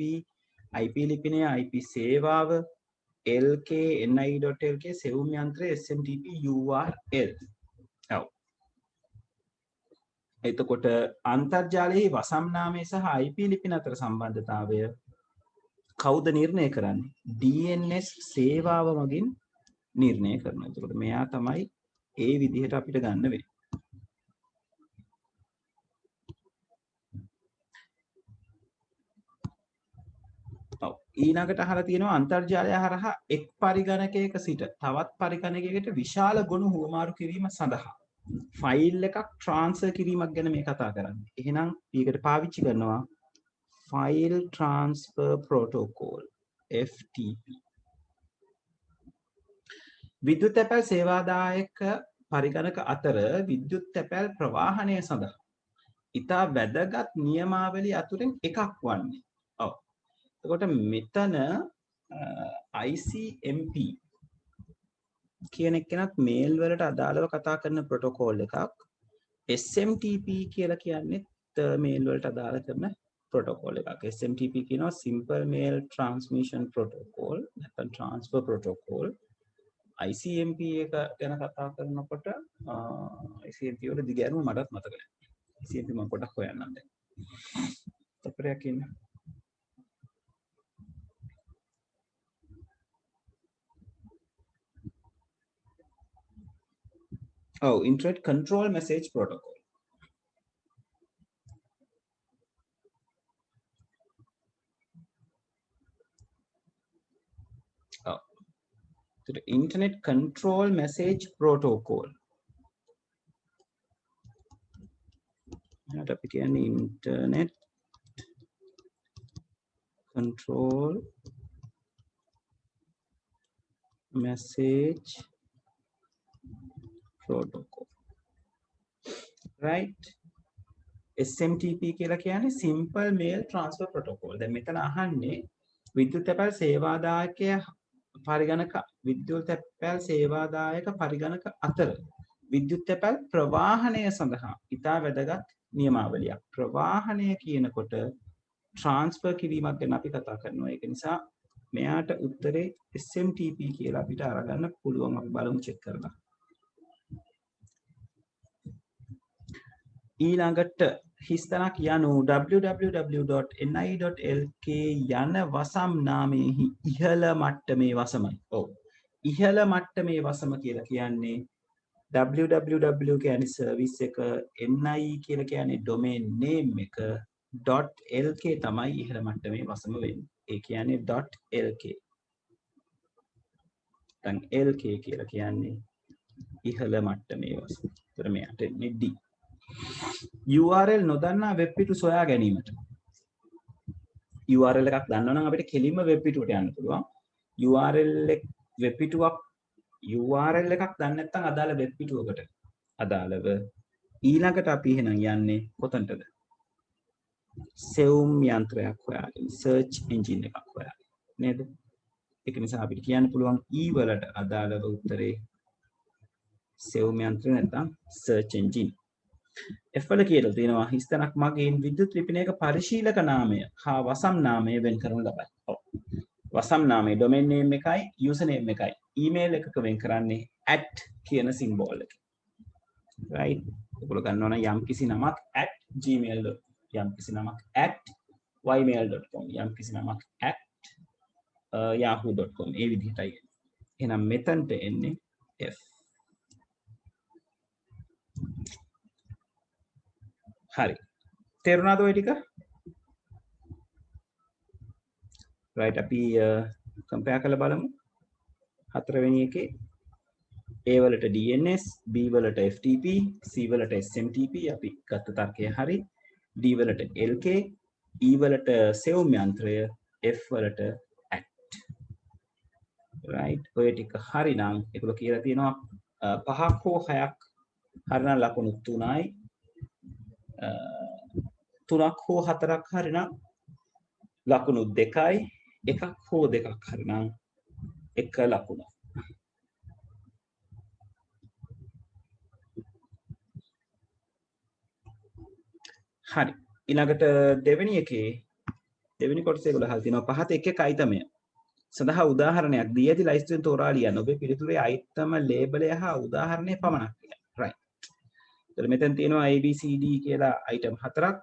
IP ලිපිනය, IP සේවාව, lk ni.lk සෙවුම් යන්ත්‍රයේ smtp url. ඔව්. එතකොට අන්තර්ජාලයේ වසම් නාමය සහ IP ලිපින අතර සම්බන්ධතාවය කවුද නිර්ණය කරන්නේ? DNS සේවාව මගින් නිර්ණය කරනවා. එතකොට මෙයා තමයි ඒ විදිහට අපිට ගන්න වෙන්නේ. ඔව්. ඊළඟට අහලා තියෙනවා අන්තර්ජාලය හරහා එක් පරිගණකයක සිට තවත් පරිගණකයකට විශාල ගොනු හුවමාරු කිරීම සඳහා ෆයිල් එකක් ට්‍රාන්ස්ෆර් කිරීමක් ගැන මේ කතා කරන්නේ. එහෙනම් ඊකට පාවිච්චි කරනවා ෆයිල් ට්‍රාන්ස්ෆර් ප්‍රොටෝකෝල් FTP. විද්‍යුත් තැපැල් සේවාදායක පරිගණක අතර විද්‍යුත් තැපැල් ප්‍රවාහනය සඳහා ඉතා වැදගත් නියමාවලි අතුරින් එකක් වන්නේ. ඔව්. එතකොට මෙතන ICMP කියන එකනත් මේල් වලට අදාළව කතා කරන ප්‍රොටෝකෝල් එකක්. SMTP කියලා කියන්නේ මේල් වලට අදාළ කරන ප්‍රොටෝකෝල් එකක්. SMTP කියනවා Simple Mail Transmission Protocol නැත්නම් Transfer Protocol. ICMP එක ගැන කතා කරනකොට ICMP වල දිගෑරුම මටත් මතක නැහැ. ICMP මම පොඩ්ඩක් හොයන්නම් දැන්. තපරයක් ඉන්න. Oh, Internet Control Message Protocol. Oh, the Internet Control Message Protocol. That again, Internet Control Message Protocol. Right? SMTP කියලා කියන්නේ Simple Mail Transfer Protocol. දැන් මෙතන අහන්නේ විද්‍යුත් තැපැල් සේවාදායකය පරිගණක විද්‍යුත් තැපැල් සේවාදායක පරිගණක අතර විද්‍යුත් තැපැල් ප්‍රවාහනය සඳහා ඉතා වැදගත් නියමාවලියක්. ප්‍රවාහනය කියනකොට ට්‍රාන්ස්ෆර් කිරීමක් ගැන අපි කතා කරනවා. ඒක නිසා මෙයාට උත්තරේ SMTP කියලා අපිට අරගන්න පුළුවන්. අපි බලමු චෙක් කරලා. ඊළඟට හිස්තනක් යනු www.ni.lk යන වසම් නාමයෙහි ඉහළ මට්ටමේ වසමයි. ඔව්. ඉහළ මට්ටමේ වසම කියලා කියන්නේ www කියන්නේ සර්විස් එක, ni කියලා කියන්නේ domain name එක, .lk තමයි ඉහළ මට්ටමේ වසම වෙන්නේ. ඒ කියන්නේ .lk. දැන් lk කියලා කියන්නේ ඉහළ මට්ටමේ වසම. ඒතර මෙයාට එන්නේ D. URL නොදන්නා වෙබ් පිටු සොයා ගැනීමට URL එකක් දන්නවනම් අපිට කෙලින්ම වෙබ් පිටුවට යන්න පුළුවන්. URL වෙබ් පිටුවක් URL එකක් දන්නේ නැත්නම් අදාළ වෙබ් පිටුවකට අදාළව ඊළඟට අපි එහෙනම් යන්නේ කොතනටද? සෙවුම් යන්ත්‍රයක් හොයාගෙන search engine එකක් හොයාගෙන නේද? ඒක නිසා අපිට කියන්න පුළුවන් E වලට අදාළව උත්තරේ සෙවුම් යන්ත්‍රය නැත්නම් search engine. F වල කියලා තියෙනවා හිස්තනක් මගින් විද්‍යුත් ලිපිනයක පරිශීලක නාමය හා වසම් නාමය වෙන් කරනු ලබයි. ඔව්. වසම් නාමය domain name එකයි user name එකයි. email එකක වෙන් කරන්නේ @ කියන symbol එක. right? ඔයගොල්ලෝ ගන්නවා නම් යම්කිසි නමක් @gmail. යම්කිසි නමක් @ymail.com. යම්කිසි නමක් @yahoo.com. ඒ විදිහටයි. එහෙනම් මෙතනට එන්නේ F. හරි. තේරුණාද ඔය ටික? right අපි කම්පෙයාර් කරලා බලමු. හතරවෙනි එකේ A වලට DNS, B වලට FTP, C වලට SMTP අපි ගත්ත තර්කය හරි. D වලට LK, E වලට සෙවුම් යන්ත්‍රය, F වලට ACT. right ඔය ටික හරි නම් ඒගොල්ලෝ කියලා තියෙනවා 5ක් හෝ 6ක් හරිනම් ලකුණු 3යි. 3ක් හෝ 4ක් හරිනම් ලකුණු 2යි. 1ක් හෝ 2ක් හරිනම් 1 ලකුණ. හරි. ඊළඟට දෙවෙනි එකේ දෙවෙනි කොටසේ ඒගොල්ලෝ අහලා තිනවා පහත 1 1 අයිතමය. සඳහා උදාහරණයක් දී ඇති ලයිස්තුවෙන් තෝරා ලියන්න. ඔබේ පිළිතුරේ අයිටම ලේබලය හා උදාහරණය පමණක් ලියන්න. right. එතකොට මෙතන තියෙනවා ABCD කියලා අයිටම් 4ක්.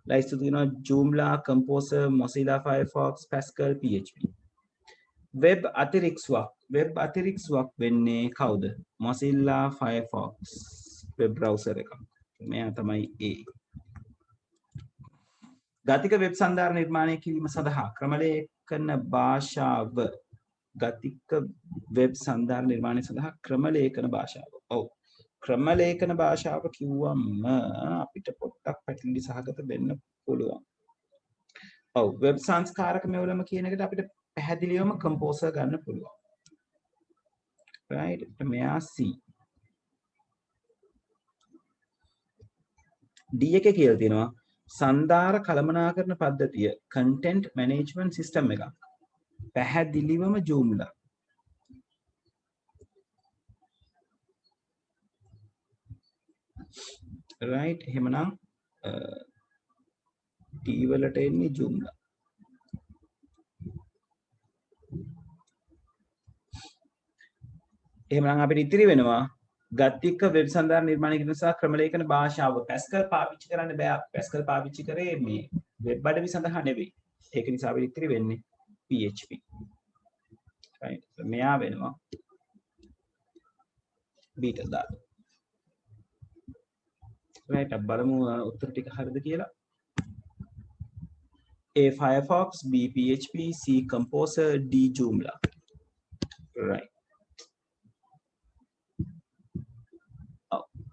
ලයිස්තු තියෙනවා Joomla, Composer, Mozilla Firefox, Pascal, PHP. Web අතිරික්ෂයක්. වෙබ් අතිරික්ෂයක් වෙන්නේ කවුද? Mozilla Firefox වෙබ් බ්‍රවුසර් එක. මෙයා තමයි A. ගතික වෙබ් සන්ධාරණ නිර්මාණය කිරීම සඳහා ක්‍රමලේඛන භාෂාව ගතික වෙබ් සන්ධාරණ නිර්මාණය සඳහා ක්‍රමලේඛන භාෂාව. ඔව්. ක්‍රමලේඛන භාෂාව කිව්වම අපිට පොඩ්ඩක් පැටලි සහගත වෙන්න පුළුවන්. ඔව් වෙබ් සංස්කාරක මෙවලම කියන එකට අපිට පැහැදිලිවම කම්පෝසර් ගන්න පුළුවන්. right මෙයා C. D එකේ කියලා තියෙනවා සන්ධාර කළමනාකරණ පද්ධතිය content management system එකක්. පැහැදිලිවම Joomla. right එහෙමනම් D වලට එන්නේ Joomla. එහෙමනම් අපිට ඉතිරි වෙනවා ගතික වෙබ් සන්ධාරණ නිර්මාණය කිරීම සහ ක්‍රමලේඛන භාෂාව. Pascal පාවිච්චි කරන්න බෑ. Pascal පාවිච්චි කරේ මේ වෙබ් අඩවි සඳහා නෙවෙයි. ඒක නිසා අපිට ඉතිරි වෙන්නේ PHP. right මෙයා වෙනවා බීට දාලා. right බලමු උත්තර ටික හරිද කියලා. A Firefox, B PHP, C Composer, D Joomla. right.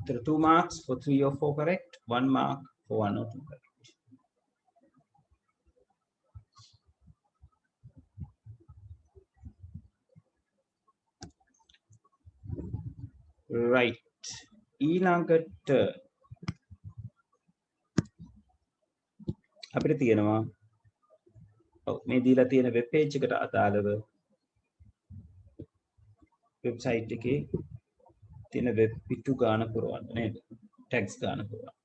There are 2 marks for 3 or 4 correct, 1 mark for 1 or 2 correct. Right. ඊළඟට අපිට තියෙනවා මේ දීලා තියෙන වෙබ් පේජ් එකට අදාළව වෙබ්සයිට් එකේ තියෙන වෙබ් පිටු ගාන පුරවන්න නේද? ටැග්ස් ගාන පුරවන්න.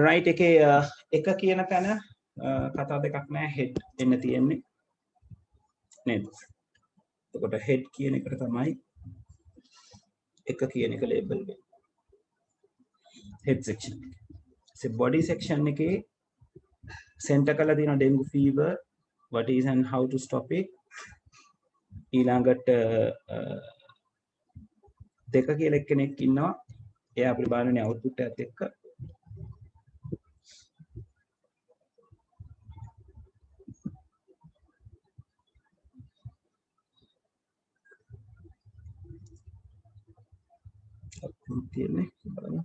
right එකේ එක කියන තැන කතා දෙකක් නෑ head එන්න තියෙන්නේ නේද? එතකොට head කියන එකට තමයි එක කියන එක label වෙන්නේ. head section. body section එකේ center කරලා තියෙනවා dengue fever, what is and how to stop it. ඊළඟට දෙක කියලා කෙනෙක් ඉන්නවා. එයා අපිට බලන්නේ output එකත් එක්ක. තියෙන්නේ බලන්න.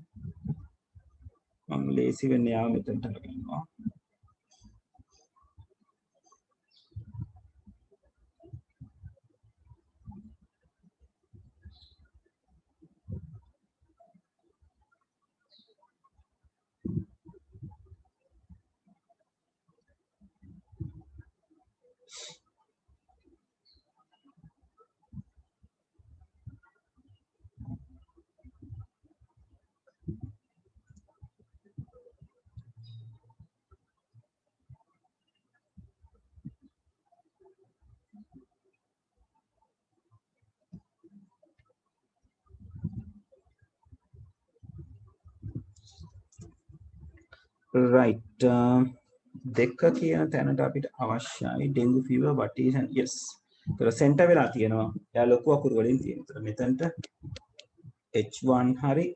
මම ලේසි වෙන්නේ යාව මෙතනට අරගෙනවා. right දෙක කියන තැනට අපිට අවශ්‍යයි dengue fever what is and yes. ඒතර center වෙලා තියෙනවා. එයා ලොකු අකුරු වලින් තියෙනවා. මෙතනට H1 හරි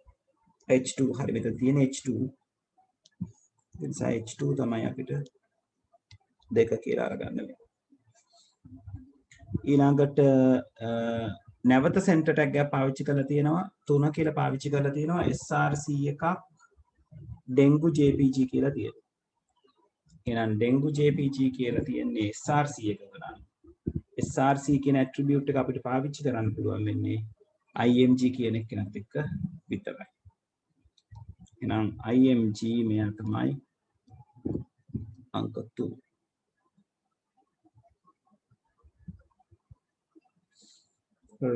H2 හරි මෙතන තියෙන H2. ඒ නිසා H2 තමයි අපිට දෙක කියලා අරගන්න වෙන්නේ. ඊළඟට නැවත center tag එක පාවිච්චි කරලා තියෙනවා. 3 කියලා පාවිච්චි කරලා තියෙනවා. SRC එකක් dengue jpg කියලා තියෙනවා. එහෙනම් dengue jpg කියලා තියෙන්නේ SRC එක කරා. SRC කියන attribute එක අපිට පාවිච්චි කරන්න පුළුවන් වෙන්නේ img කියන එකනත් එක්ක විතරයි. එහෙනම් img මෙයා තමයි අංක 3.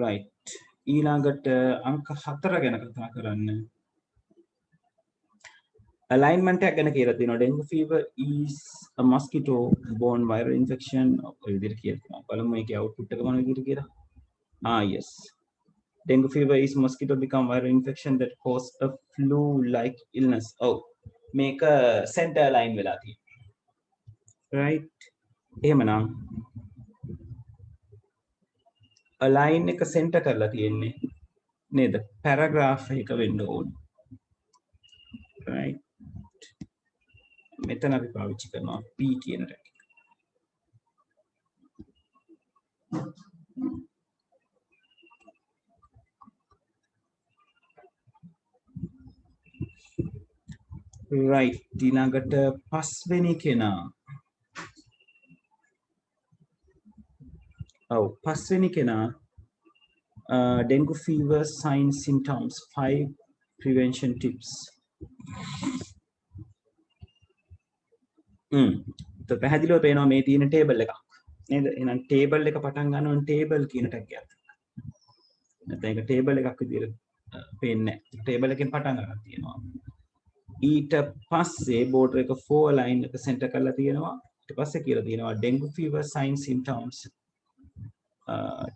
right ඊළඟට අංක 4 ගැන කතා කරන්න. alignment එක ගැන කියලා තියෙනවා. dengue fever is a mosquito borne viral infection ඔය විදිහට කියනවා. බලමු මේකේ output එක මොන විදිහට කියලා. Yes. Dengue fever is mosquito become viral infection that cause a flu-like illness. මේක center align වෙලා තියෙනවා. Right. එහෙමනම් align එක center කරලා තියෙන්නේ නේද? paragraph එක වෙන්න ඕනේ. Right. මෙතන අපි පාවිච්චි කරනවා P කියන එක. right ඊළඟට පස්වෙනි කෙනා පස්වෙනි කෙනා dengue fever signs symptoms 5 prevention tips පැහැදිලිව පේනවා මේ තියෙන ටේබල් එකක් නේද? එහෙනම් ටේබල් එක පටන් ගන්න ඕන ටේබල් කියන ටැග් එකත්. නැත්නම් ඒක ටේබල් එකක් විදියට පේන්නේ නැහැ. ටේබල් එකෙන් පටන් ගන්න තියෙනවා. ඊට පස්සේ බෝඩර් එක 4 ලයින් එක සෙන්ටර් කරලා තියෙනවා. ඊට පස්සේ කියලා තියෙනවා dengue fever signs symptoms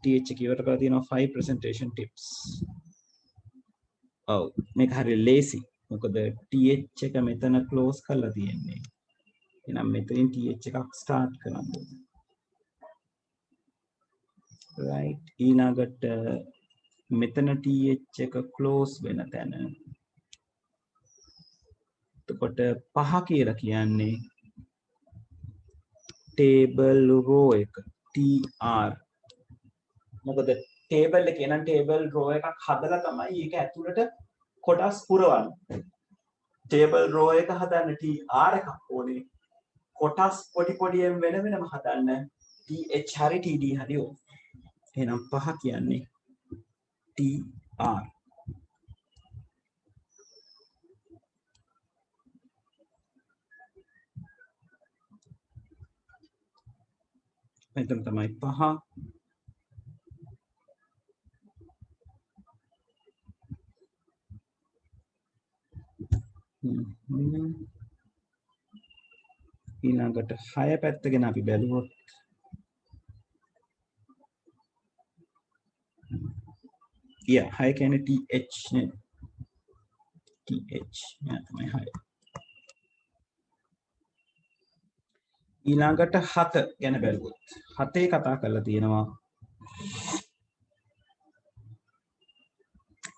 TH එක ඉවර කරලා තියෙනවා 5 presentation tips. මේක හරිය ලේසි. මොකද TH එක මෙතන close කරලා තියෙන්නේ. එහෙනම් මෙතනින් TH එකක් start කරන්න ඕනේ. right ඊළඟට මෙතන TH එක close වෙන තැන. එතකොට 5 කියලා කියන්නේ table row එක TR. මොකද table එකේ නම් table row එකක් හදලා තමයි ඒක ඇතුළට කොටස් පුරවන්නේ. table row එක හදන්න TR එකක් ඕනේ. කොටස් පොඩි පොඩියෙන් වෙන වෙනම හදන්න TH හරි TD හරි ඕනේ. එහෙනම් 5 කියන්නේ TR. මෙතන තමයි 5. ඊළඟට 6 පැත්තගෙන අපි බැලුවොත් yeah 6 කියන්නේ TH නේ. TH තමයි 6. ඊළඟට 7 ගැන බැලුවොත් 7 කතා කරලා තියෙනවා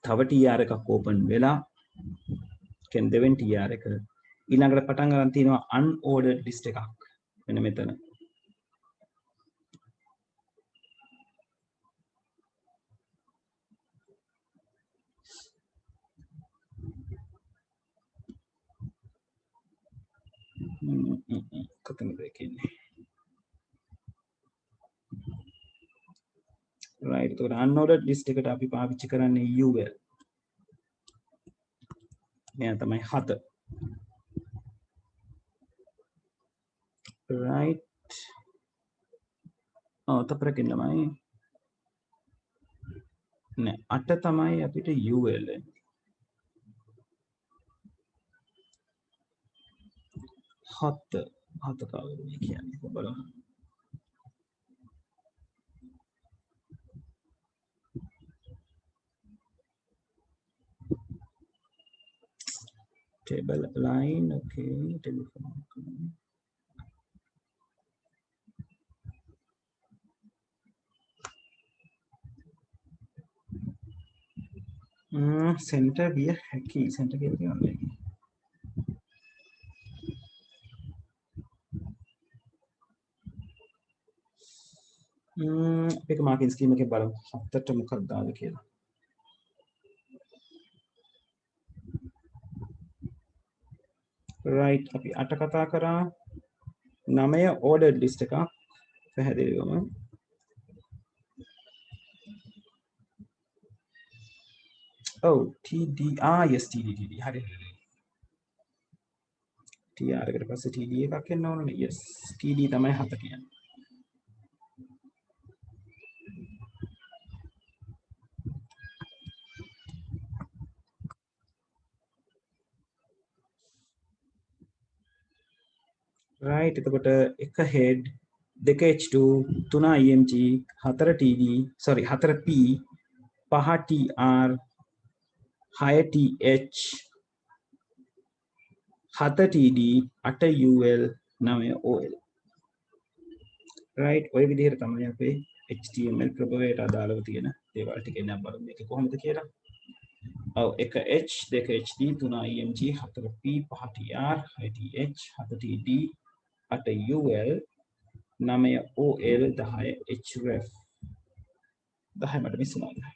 තව TR එකක් ඕපන් වෙලා කියන්නේ දෙවෙනි TR එක ඊළඟට පටන් ගන්න තියෙනවා unordered list එකක් මෙන්න මෙතන. කොතනද කියන්නේ right එතකොට unordered list එකට අපි පාවිච්චි කරන්නේ UL. මෙයා තමයි 7. right තපරකින් ළමයි නෑ 8 තමයි අපිට UL එන්නේ. 7 කවුද මේ කියන්නේ බලමු. table line okay telephone center විය හැකි center කියලා කියනවා. ඒක මාකින් ස්කීම් එකේ බලමු 7ට මොකක්ද දාලා කියලා. right අපි 8 කතා කරා 9 ordered list එකක් පැහැදිලිවම TD yes TD හරි TR එකට පස්සේ TD එකක් එන්න ඕනනේ yes TD තමයි 7 කියන්නේ. right එතකොට එක head දෙක H2 තුන IMG හතර TD sorry හතර P පහ TR 6 TH 7 TD 8 UL 9 OL right ඔය විදිහට තමයි අපේ HTML ප්‍රභවයට අදාළව තියෙන දේවල් ටික එන්න බලමු මේක කොහොමද කියලා. ඔව් එක H දෙක HD තුන IMG හතර P පහ TR 6 TH 7 TD 8 UL 9 OL 10 href 10 මට මිස් වුණා.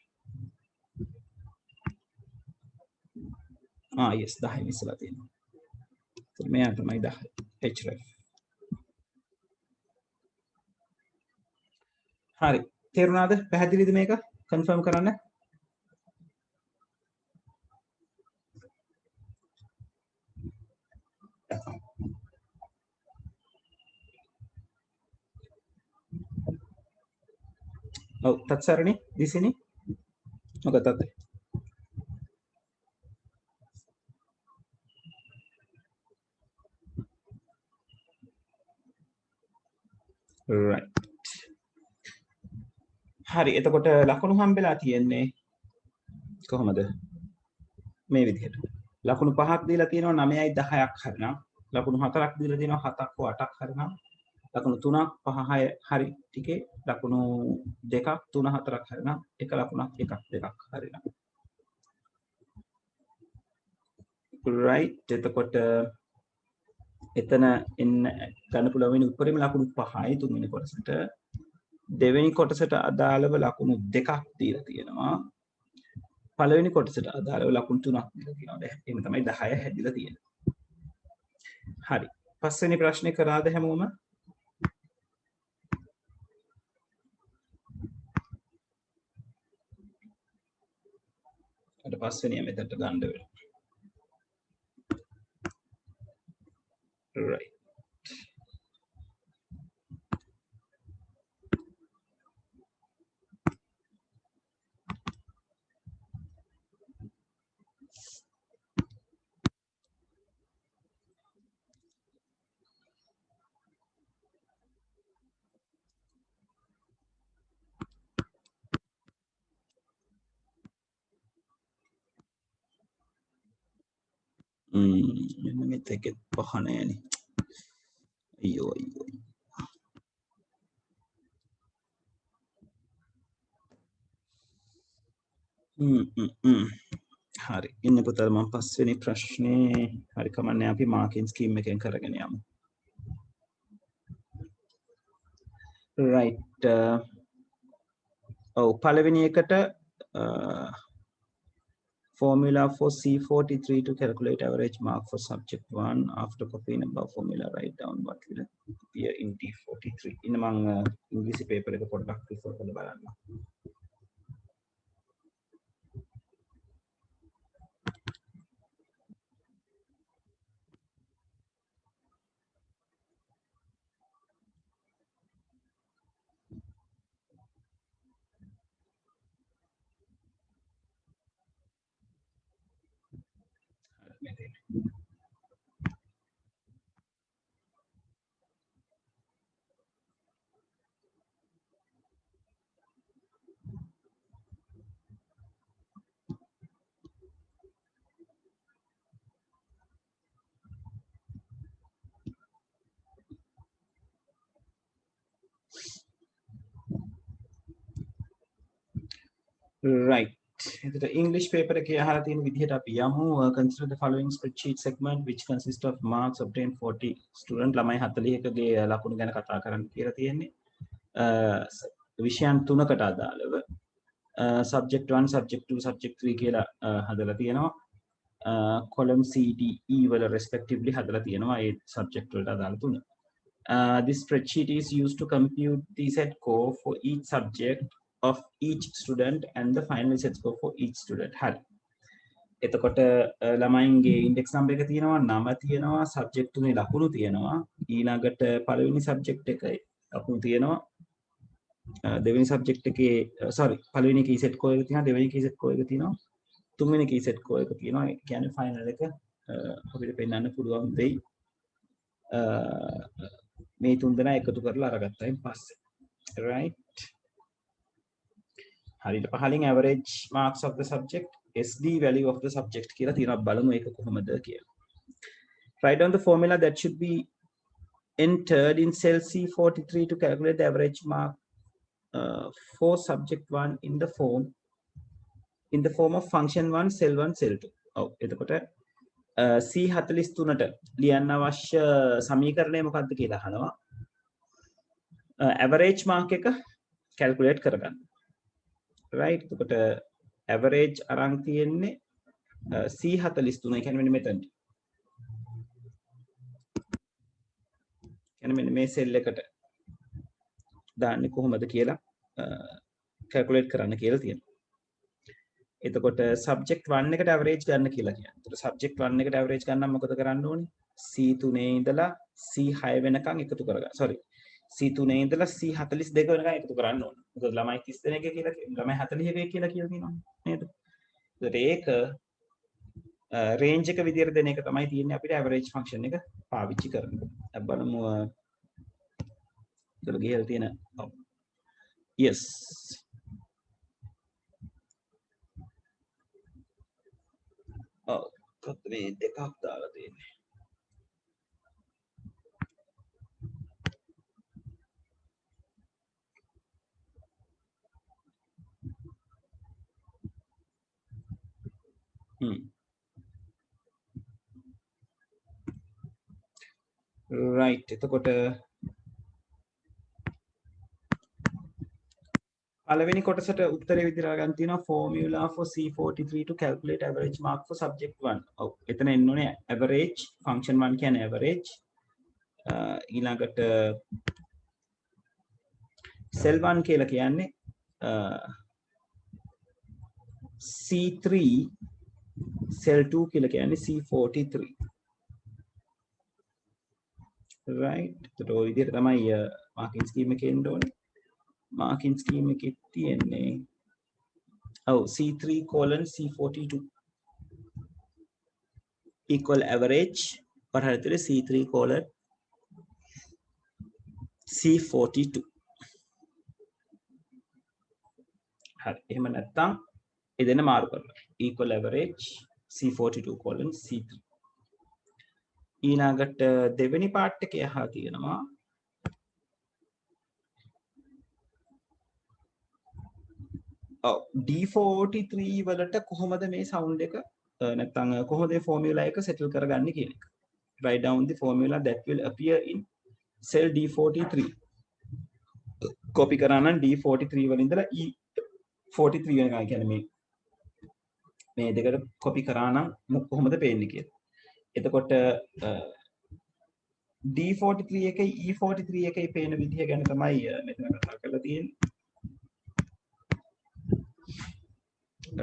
yes 10 මිස්ලා තියෙනවා. ඒත් මෙයා තමයි 10 href. හරි තේරුණාද? පැහැදිලිද මේක? කන්ෆර්ම් කරන්න. ඔව් තත්සරණි දිසිනි මොකද තත් right හරි එතකොට ලකුණු හම්බෙලා තියෙන්නේ කොහොමද මේ විදිහට ලකුණු 5ක් දීලා තියෙනවා 9යි 10ක් හරිනම් ලකුණු 4ක් දීලා තියෙනවා 7ක් හෝ 8ක් හරිනම් ලකුණු 3ක් 5 6 හරි ටිකේ ලකුණු 2ක් 3 4ක් හරිනම් එක ලකුණක් 1ක් 2ක් හරිනම් right එතකොට එතන එන්න ගන්න පුළුවන් වෙන උඩරිම ලකුණු 5යි තුන්වෙනි කොටසට දෙවෙනි කොටසට අදාළව ලකුණු 2ක් දීලා තියෙනවා පළවෙනි කොටසට අදාළව ලකුණු 3ක් දීලා තියෙනවා එහෙනම් තමයි 10 හැදිලා තියෙන්නේ හරි පස්වෙනි ප්‍රශ්නේ කරාද හැමෝම අර පස්වෙනිය මෙතනට ගන්න වෙනවා right මෙන්න මෙතෙක් පහ නෑනේ අයියෝ හරි ඉන්න පුතල් මම පස්වෙනි ප්‍රශ්නේ හරි කමන්නේ අපි මාකින් ස්කීම් එකෙන් කරගෙන යමු right ඔව් පළවෙනි එකට formula for C43 to calculate average mark for subject 1 after copying above formula write down what will appear in D43 ඉන්න මම ඉංග්‍රීසි පේපර් එක පොඩ්ඩක් රිෆර් කරලා බලන්න right එතකොට English paper එකේ අහලා තියෙන විදිහට අපි යමු consider the following spreadsheet segment which consists of marks obtained 40 student ළමයි 40කගේ ලකුණු ගැන කතා කරන්න කියලා තියෙන්නේ විෂයන් තුනකට අදාළව subject 1 subject 2 subject 3 කියලා හදලා තියෙනවා column C D E වල respectively හදලා තියෙනවා ඒ subject වලට අදාළ තුන this spreadsheet is used to compute the set score for each subject of each student and the final set score for each student හරි එතකොට ළමයින්ගේ index number එක තියෙනවා නම තියෙනවා subject තුනේ ලකුණු තියෙනවා ඊළඟට පළවෙනි subject එකේ ලකුණු තියෙනවා දෙවෙනි subject එකේ sorry පළවෙනි key set score එක තියෙනවා දෙවෙනි key set score එක තියෙනවා තුන්වෙනි key set score එක තියෙනවා ඒ කියන්නේ final එක අපිට පෙන්වන්න පුළුවන් වෙයි මේ තුන් දෙනා එකතු කරලා අරගත්තයින් පස්සේ right හරියට පහලින් average marks of the subject SD value of the subject කියලා තියෙනවා බලමු ඒක කොහොමද කියලා write down the formula that should be entered in cell C43 to calculate the average mark for subject 1 in the form of function 1 cell 1 cell 2 ඔව් එතකොට C43ට ලියන්න අවශ්‍ය සමීකරණය මොකක්ද කියලා අහනවා average mark එක calculate කරගන්න right එතකොට average අරන් තියෙන්නේ C43 ඒ කියන්නේ මෙන්න මෙතන කියන්නේ මෙන්න මේ සෙල් එකට දාන්නේ කොහොමද කියලා calculate කරන්න කියලා තියෙනවා එතකොට subject 1 එකට average ගන්න කියලා කියන්නේ. එතකොට subject 1 එකට average ගන්නම් මොකද කරන්න ඕනේ? C3 ඉඳලා C6 වෙනකන් එකතු කරගන්න. sorry. C3 ඉඳලා C42 වෙනකන් එකතු කරන්න ඕනේ. මොකද ළමයි 30 දෙනෙක් කියලා ළමයි 41 කියලා තියෙනවා නේද? එතකොට ඒක range එක විදියට දෙන එක තමයි තියෙන්නේ අපිට average function එක පාවිච්චි කරන්න. අපි බලමු එතකොට ගිහලා තියෙන yes මේ දෙකක් දාලා තියෙන්නේ right එතකොට පළවෙනි කොටසට උත්තරේ විදිහට ගන්න තියෙනවා formula for C43 to calculate average mark for subject 1. ඔව් එතන එන්න ඕනේ average function 1 කියන්නේ average ඊළඟට cell 1 කියලා කියන්නේ C3 cell 2 කියලා කියන්නේ C43 right එතකොට ඔය විදිහට තමයි marking scheme එකේ එන්න ඕනේ marking scheme එකේ තියෙන්නේ C3 colon C42 equal average පරහතර C3 colon C42 හරි එහෙම නැත්නම් ඒ දෙන්න මාරු කරලා equal average C42 colon C3 ඊළඟට දෙවෙනි පාර්ට් එකේ අහලා තියෙනවා D43 වලට කොහොමද මේ සවුන්ඩ් එක නැත්නම් කොහොමද මේ ෆෝමියුලා එක සෙටල් කරගන්නේ කියන එක. Write down the formula that will appear in cell D43. copy කරා නම් D43 වල ඉඳලා E43 වෙනකන් කියන්නේ මේ දෙකට copy කරා නම් කොහොමද පේන්නේ කියලා. එතකොට D43 එකයි E43 එකයි පේන විදිහ ගැන තමයි මෙතන කතා කරලා තියෙන්නේ.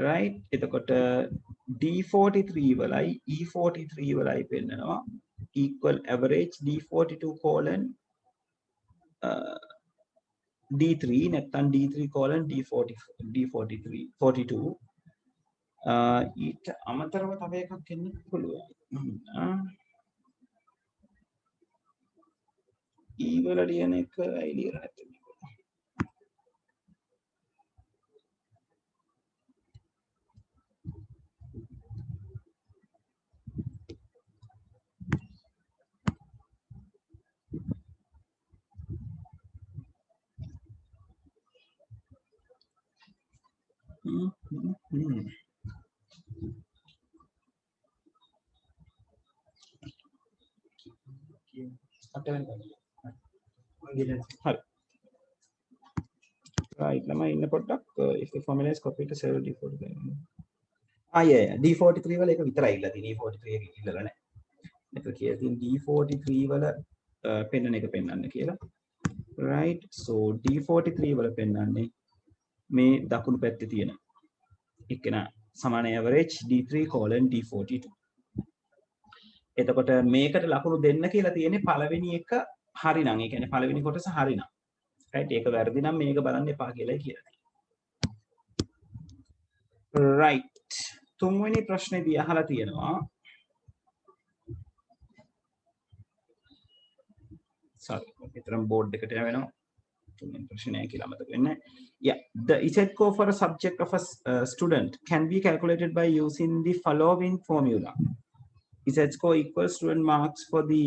right එතකොට D43 වලයි E43 වලයි පෙන්නනවා equal average D42 colon D3 නැත්නම් D3 colon D42 ඊට අමතරව තව එකක් එන්න පුළුවන් E වල ලියන එක එළියට නැත්නම් right ළමයි ඉන්න පොඩ්ඩක් if the formula is copied to cell D43 D43 වල එක විතරයි ඉල්ලලා තියෙන්නේ D43 එක ඉල්ලලා නැහැ. මෙතන කියලා තියෙන D43 වල පෙන්වන එක පෙන්වන්න කියලා. right so D43 වල පෙන්වන්නේ මේ දකුණු පැත්තේ තියෙන එක්කෙන සමාන average D3 colon D42. එතකොට මේකට ලකුණු දෙන්න කියලා තියෙන්නේ පළවෙනි එක හරිනම් ඒ කියන්නේ පළවෙනි කොටස හරිනම් right ඒක වැරදි නම් මේක බලන්න එපා කියලායි කියලා තියෙනවා right තුන්වෙනි ප්‍රශ්නේදී අහලා තියෙනවා sorry iterම් board එකට යවෙනවා තුන්වෙනි ප්‍රශ්නය කියලා මතක වෙන්නේ yeah the z score for a subject of a student can be calculated by using the following formula z score equals student marks for the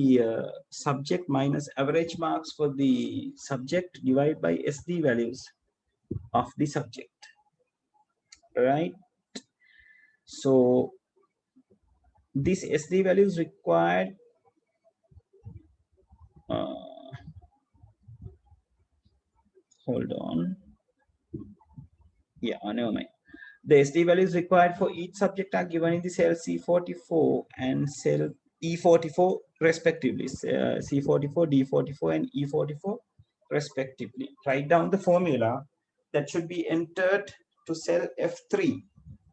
subject minus average marks for the subject divided by sd values of the subject, right? So this sd value is required hold on yeah never mind. The sd values required for each subject are given in the cell c44 and cell e44 respectively, c44 d44 and e44 respectively. Write down the formula that should be entered to cell f3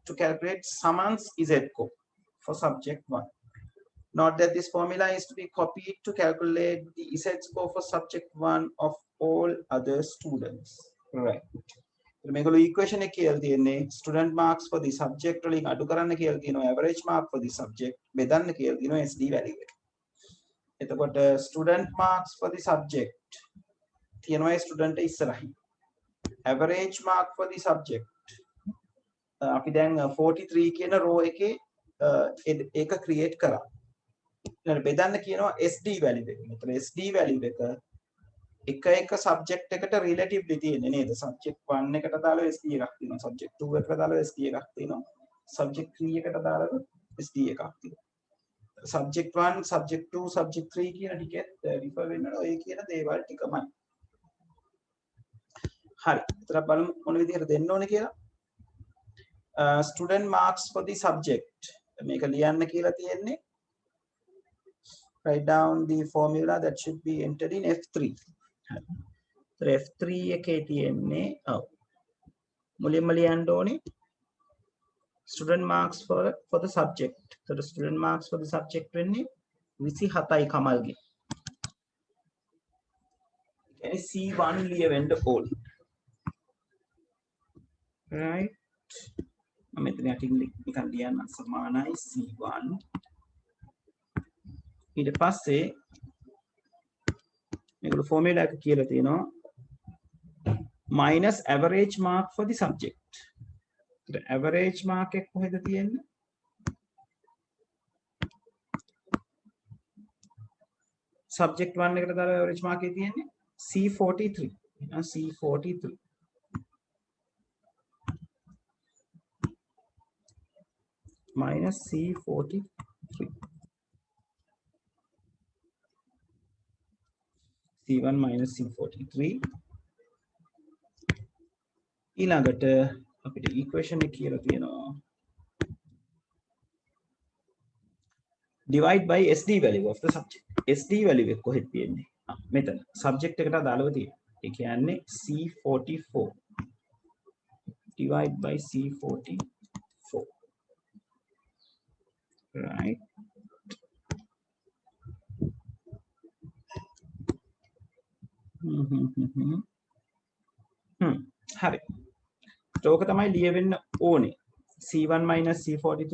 to calculate Suman's z score for subject 1. Note that this formula is to be copied to calculate the z score for subject 1 of all other students, right? මේගොල්ලෝ equation එක කියලා තියෙන්නේ student marks for the subject වලින් අඩු කරන්න කියලා තියෙනවා average mark for the subject බෙදන්න කියලා තියෙනවා SD value එක. එතකොට student marks for the subject තියෙනවා student ඉස්සරහින්. average mark for the subject අපි දැන් 43 කියන row එකේ ඒක create කරා. ඊළඟ බෙදන්න කියනවා SD value එක. මෙතන SD value එක එක subject එකට relatively තියෙන්නේ නේද? subject 1 එකට දාලා SD එකක් තියෙනවා. subject 2 එකට දාලා SD එකක් තියෙනවා. subject 3 එකට දාලා SD එකක් තියෙනවා. subject 1, subject 2, subject 3 කියන ටිකෙත් refer වෙනවා ඔය කියන දේවල් ටිකමයි. හරි. ඒතර බලමු මොන විදිහට දෙන්න ඕනේ කියලා. student marks for the subject මේක ලියන්න කියලා තියෙන්නේ. Write down the formula that should be entered in F3. So F3 එකේ තියෙන්නේ මුලින්ම ලියන්න ඕනේ student marks for the subject. So the student marks for the subject වෙන්නේ 27යි කමල්ගේ. ඒ C1 ලියවෙන්න ඕනේ. Right? මම මෙතන යටින් නිකන් ලියන්න සමානයි C1. ඊට පස්සේ මේගොල්ලෝ formula එක කියලා තියෙනවා minus average mark for the subject. the average mark එක කොහෙද තියෙන්නේ? subject 1 එකට දාලා average mark එක තියෙන්නේ C43. C43 minus C43. C1 minus C43. ඊළඟට අපිට equation එක කියලා තියෙනවා divide by SD value of the subject. SD value එක කොහෙද තියෙන්නේ? මෙතන subject එකට දාලා තියෙනවා. ඒ කියන්නේ C44 divide by C44. Right? හරි. ඒක තමයි ලියවෙන්න ඕනේ. C1 minus C42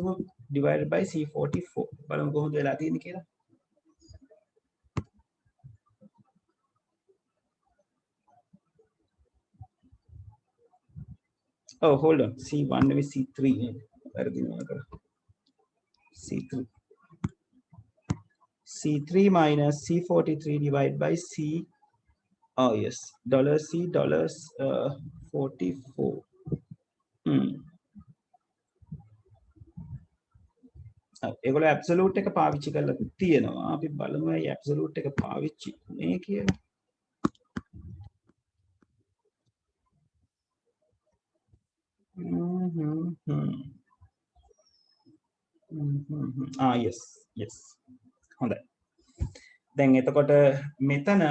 divided by C44. බලමු කොහොමද වෙලා තියෙන්නේ කියලා. Oh, hold on. C1 නෙවෙයි C3 නේද? වැරදිනවා කරා. C3. C3 minus C43 divided by C. Oh yes, $C $44. ඒගොල්ලෝ absolute එක පාවිච්චි කරලා තියෙනවා. අපි බලමු මේ absolute එක පාවිච්චි මේ කියලා. yes yes හොඳයි. දැන් එතකොට මෙතන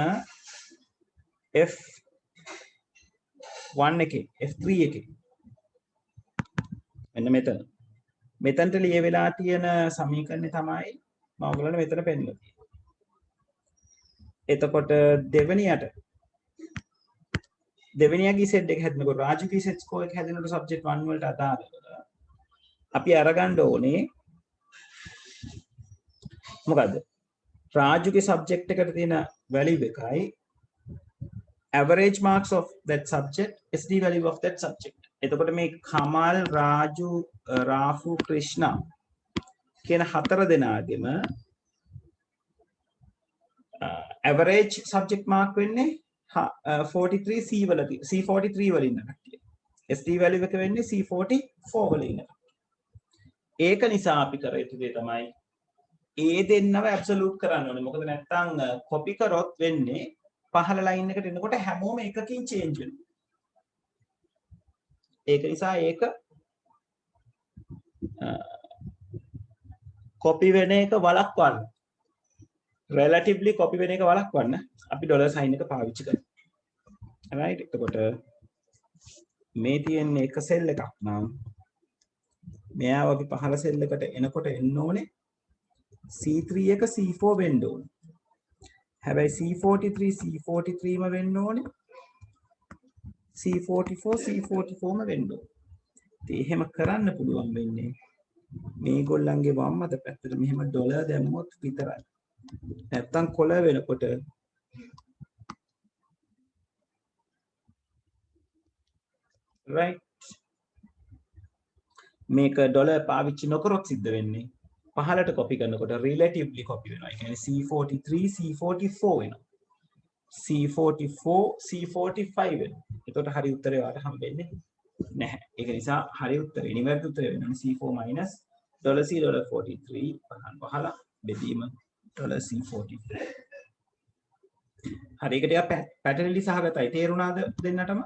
F1 එකේ F3 එකේ මෙන්න මෙතනට ලියවිලා තියෙන සමීකරණය තමයි මම ඔයගොල්ලන්ට මෙතන පෙන්නලා තියෙන්නේ. එතකොට දෙවෙනියගේ සෙට් එක හැදෙනකොට රාජුගේ සෙට් ස්කෝර් එක හැදෙනකොට සබ්ජෙක්ට් 1 වලට අදාළව අපි අරගන්න ඕනේ මොකද්ද? රාජුගේ subject එකට තියෙන value එකයි average marks of that subject SD value of that subject. එතකොට මේ කමල් රාජු රාෆු ක්‍රිෂ්ණා කියන හතර දෙනාගෙම average subject mark වෙන්නේ 43 C වලදී C43 වලින් ඉන්න කට්ටිය. SD value එක වෙන්නේ C44 වල ඉන්න. ඒක නිසා අපි කර යුතු දේ තමයි ඒ දෙන්නව ඇබ්සලූට් කරන්න ඕනේ. මොකද නැත්තම් කොපි කරොත් වෙන්නේ පහළ ලයින් එකට එනකොට හැමෝම එකකින් චේන්ජ් වෙනවා. ඒක නිසා ඒක කොපි වෙන එක වළක්වන්න. relatively කොපි වෙන එක වළක්වන්න අපි ඩොලර් සයින් එක පාවිච්චි කරනවා. right? එතකොට මේ තියෙන එක සෙල් එකක් නම් මෙයාව අපි පහළ සෙල් එකට එනකොට එන්න ඕනේ C3 එක C4 වෙන්න ඕනේ. හැබැයි C43 C43ම වෙන්න ඕනේ. C44 C44ම වෙන්න ඕනේ. ඉතින් එහෙම කරන්න පුළුවන් වෙන්නේ මේගොල්ලන්ගේ වම් අත පැත්තට මෙහෙම ඩොලර් දැම්මොත් විතරයි. නැත්තම් කොළ වෙනකොට right මේක ඩොලර් පාවිච්චි නොකරොත් සිද්ධ වෙන්නේ පහලට කොපි කරනකොට relatively කොපි වෙනවා. ඒ කියන්නේ C43 C44 වෙනවා. C44 C45 වෙනවා. එතකොට හරි උත්තරේ ඔයාලට හම්බෙන්නේ නැහැ. ඒක නිසා හරි උත්තරේ නිවැරදි උත්තරේ වෙනවා C4 $C $43 පහල බෙදීම $C44. හරි ඒක ටිකක් පැටර්නලි සහගතයි. තේරුණාද දෙන්නටම?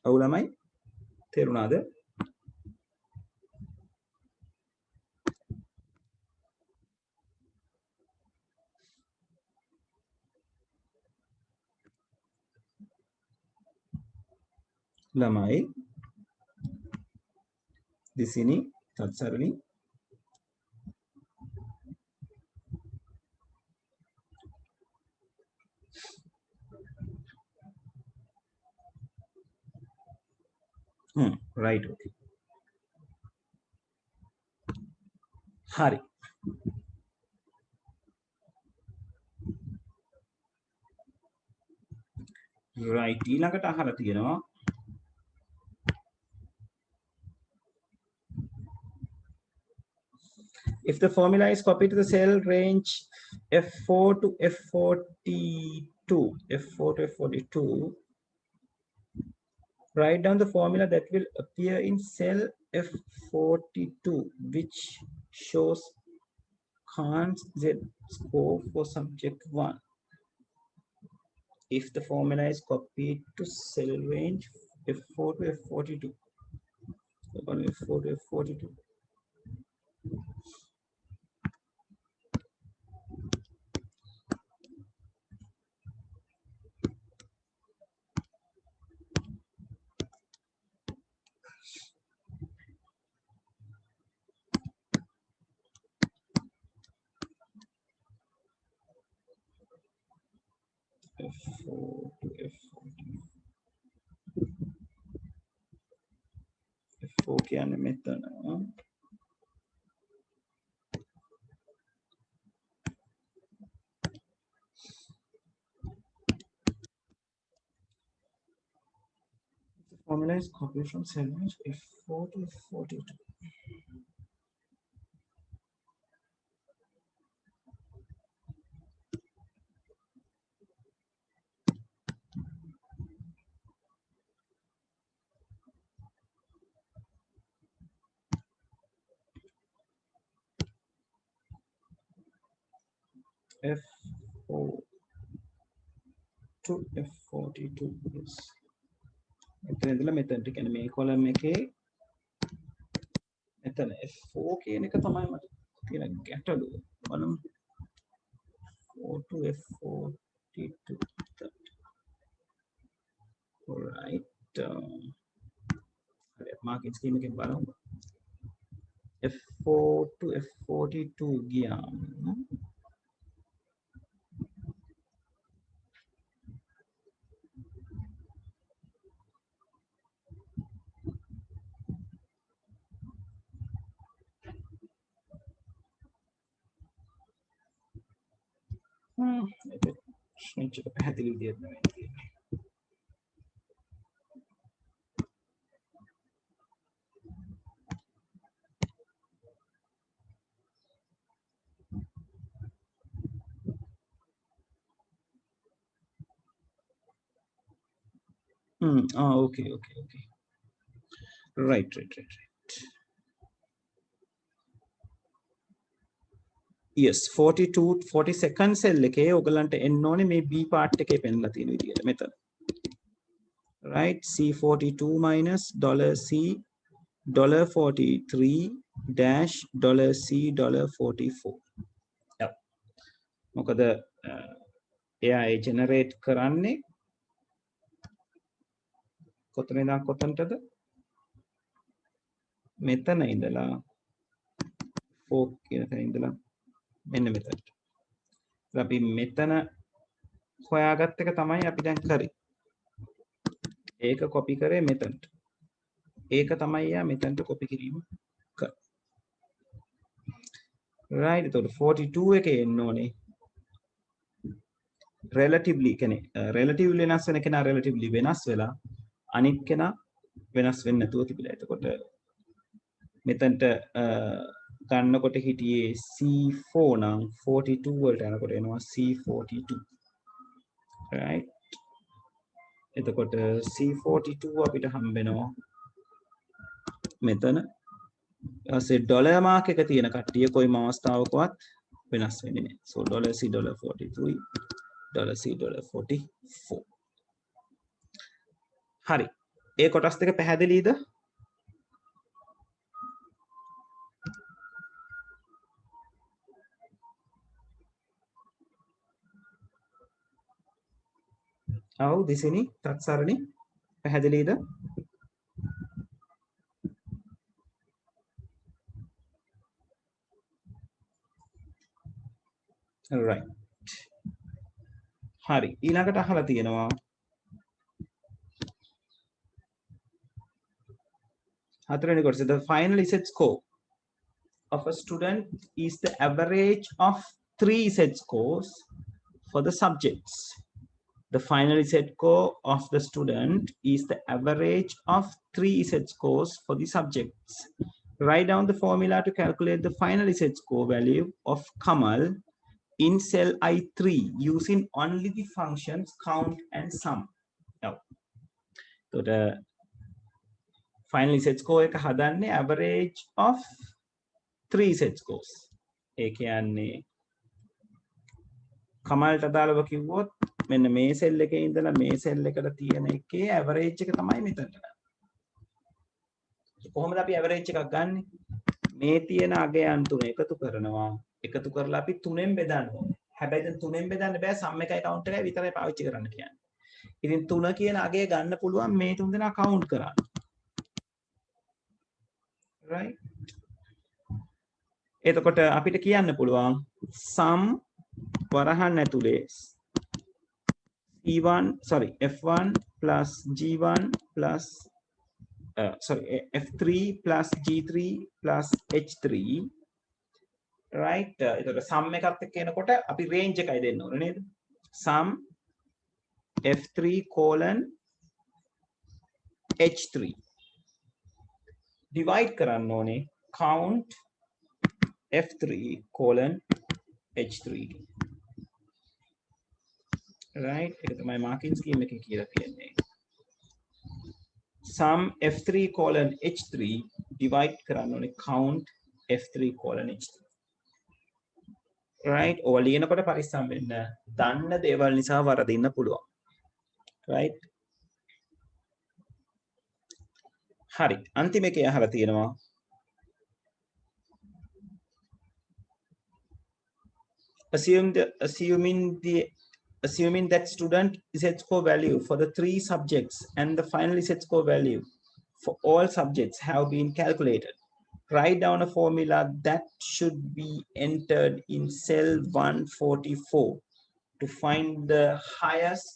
ඔව් ළමයි තේරුණාද? ළමයි දිසිනි තත්සරණි right okay හරි right ඊළඟට අහලා තියෙනවා if the formula is copied to the cell range F4 to F42 F4 to F42 write down the formula that will appear in cell F42 which shows Khan's Z score for subject 1. If the formula is copied to cell range F4 to F42. F4 to F42. F4 to F40. F4 කියන්නේ මෙතන. The formula is copied from cell range F4 to F42. F4 to F42 yes. මෙතන ඉඳලා මෙතනට කියන්නේ මේ column එකේ මෙතන F4 කියන එක තමයි මට තියෙන ගැටලුව. බලමු 4 to F42. Alright. Marking scheme එකෙන් බලමු. F4 to F42 ගියාම මේක පැහැදිලි විදියට නෙවෙයි තියෙන්නේ. Okay. Right. Yes, 42 cell එකේ ඔයගලන්ට එන්න ඕනේ මේ B part එකේ පෙන්නලා තියෙන විදියට මෙතන. Right, C42 minus $C $43 dash $C $44. Yep. මොකද එයා ඒ generate කරන්නේ කොතන ඉඳන් කොතනටද? මෙතන ඉඳලා 4 කියන තැන ඉඳලා මෙන්න මෙතනට. අපි මෙතන හොයාගත්ත එක තමයි අපි දැන් කරේ. ඒක copy කරේ මෙතනට. ඒක තමයි යා මෙතනට copy කිරීම කරා. right, එතකොට 42 එකේ එන්න ඕනේ relatively කියන්නේ relatively වෙනස් වෙන කෙනා relatively වෙනස් වෙලා අනිත් කෙනා වෙනස් වෙන්නේ නැතුව තිබිලා. එතකොට මෙතනට ගන්නකොට හිටියේ C4 නම් 42 වලට යනකොට එනවා C42. right, එතකොට C42 අපිට හම්බෙනවා මෙතන. ඊපස්සේ ඩොලර් මාක් එක තියෙන කට්ටිය කොයිම අවස්ථාවකවත් වෙනස් වෙන්නේ නැහැ. so $C $43 $C $44. හරි, ඒ කොටස් දෙක පැහැදිලිද? ඔව් දිසිනි තත්සරණි පැහැදිලිද? right. හරි, ඊළඟට අහලා තියෙනවා හතරවෙනි කොටස. The final set score of a student is the average of 3 set scores for the subjects. The final set score of the student is the average of 3 set scores for the subjects. Write down the formula to calculate the final set score value of Kamal in cell I3 using only the functions count and sum. Now, so the final set score එක හදන්නේ average of 3 set scores. ඒ කියන්නේ කමල්ට අදාළව කිව්වොත් මෙන්න මේ සෙල් එකේ ඉඳලා මේ සෙල් එකට තියෙන එකේ average එක තමයි මෙතනට ගන්න. කොහොමද අපි average එකක් ගන්නෙ? මේ තියෙන අගයන් තුන එකතු කරනවා. එකතු කරලා අපි 3ෙන් බෙදන්න ඕනේ. හැබැයි දැන් 3ෙන් බෙදන්න බෑ, sum එකයි count එකයි විතරයි පාවිච්චි කරන්න කියන්නේ. ඉතින් 3 කියන අගය ගන්න පුළුවන් මේ තුන් දෙනා count කරන්න. right, එතකොට අපිට කියන්න පුළුවන් sum වරහන් ඇතුලේ F1 plus G1 plus F3 plus G3 plus H3. right, එතකොට sum එකත් එක්ක එනකොට අපි range එකයි දෙන්න ඕනේ නේද? sum F3 colon H3 divide කරන්න ඕනේ count F3 colon H3. right, ඒක තමයි marking scheme එකේ කියලා කියන්නේ. sum F3 colon H3 divide කරන්න ඕනේ count F3 colon H3. right, ඔය ලියනකොට පරිස්සම් වෙන්න. දන්න දේවල් නිසා වරදින්න පුළුවන්. right, හරි, අන්තිම එකේ අහලා තියෙනවා assuming that student set score value for the 3 subjects and the final set score value for all subjects have been calculated. write down a formula that should be entered in cell 144 to find the highest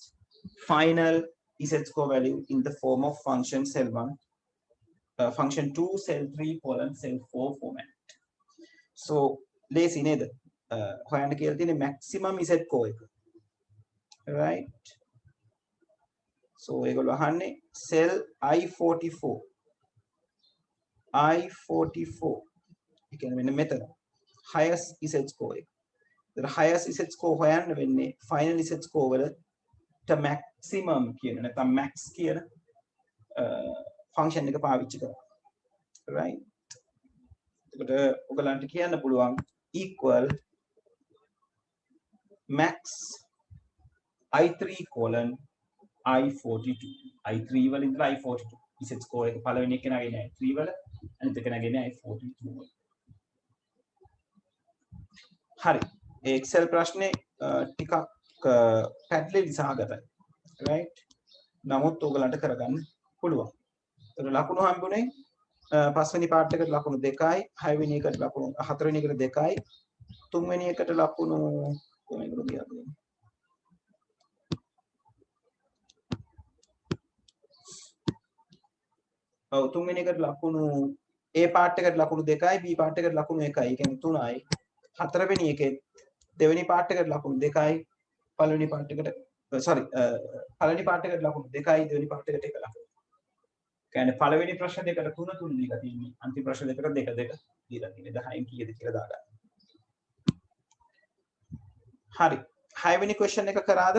final z score value in the form of function cell 1 function 2 cell 3 colon cell 4 format. So lazy ned හොයන්න කියලා තියෙන්නේ maximum z score එක, right? So ඒගොල්ලෝ අහන්නේ cell I44 ඒ කියන්නේ මෙන්න මෙතන highest z score එක. the highest z score හොයන්න වෙන්නේ final z score වලට maximum කියන නැත්නම් max කියන function එක පාවිච්චි කරලා, right? එතකොට ඔයගලන්ට කියන්න පුළුවන් equal max I3 colon I42 I3 වල ඉඳලා I42 z score එක පළවෙනි එක නගින්නේ I3 වල අනිත් එක නගින්නේ I42 වල. හරි, ඒ Excel ප්‍රශ්නේ ටිකක් පැටලෙලි සහගතයි, right? නමුත් ඔයගලන්ට කරගන්න පුළුවන්. ඒතර ලකුණු හම්බුනේ පස්වෙනි පාර්ට් එකට ලකුණු 2යි, 6 වෙනි එකට ලකුණු 4 වෙනි එකට 2යි, 3 වෙනි එකට ලකුණු කොහොමද කියන්නේ? ඔව් 3 වෙනි එකට ලකුණු A පාර්ට් එකට ලකුණු 2යි, B පාර්ට් එකට ලකුණු 1යි. ඒ කියන්නේ 3යි. 4 වෙනි එකේ දෙවෙනි පාර්ට් එකට ලකුණු 2යි, පළවෙනි පාර්ට් එකට පළවෙනි පාර්ට් එකට ලකුණු 2යි, දෙවෙනි පාර්ට් එකට 1 ලකුණු. කියන්නේ පළවෙනි ප්‍රශ්න දෙකට 3 3 දීලා තියෙන්නේ. අන්තිම ප්‍රශ්න දෙකට 2 2 දීලා තියෙන්නේ. 10න් කීයද කියලා දාගන්න. හරි. 6 වෙනි question එක කරාද?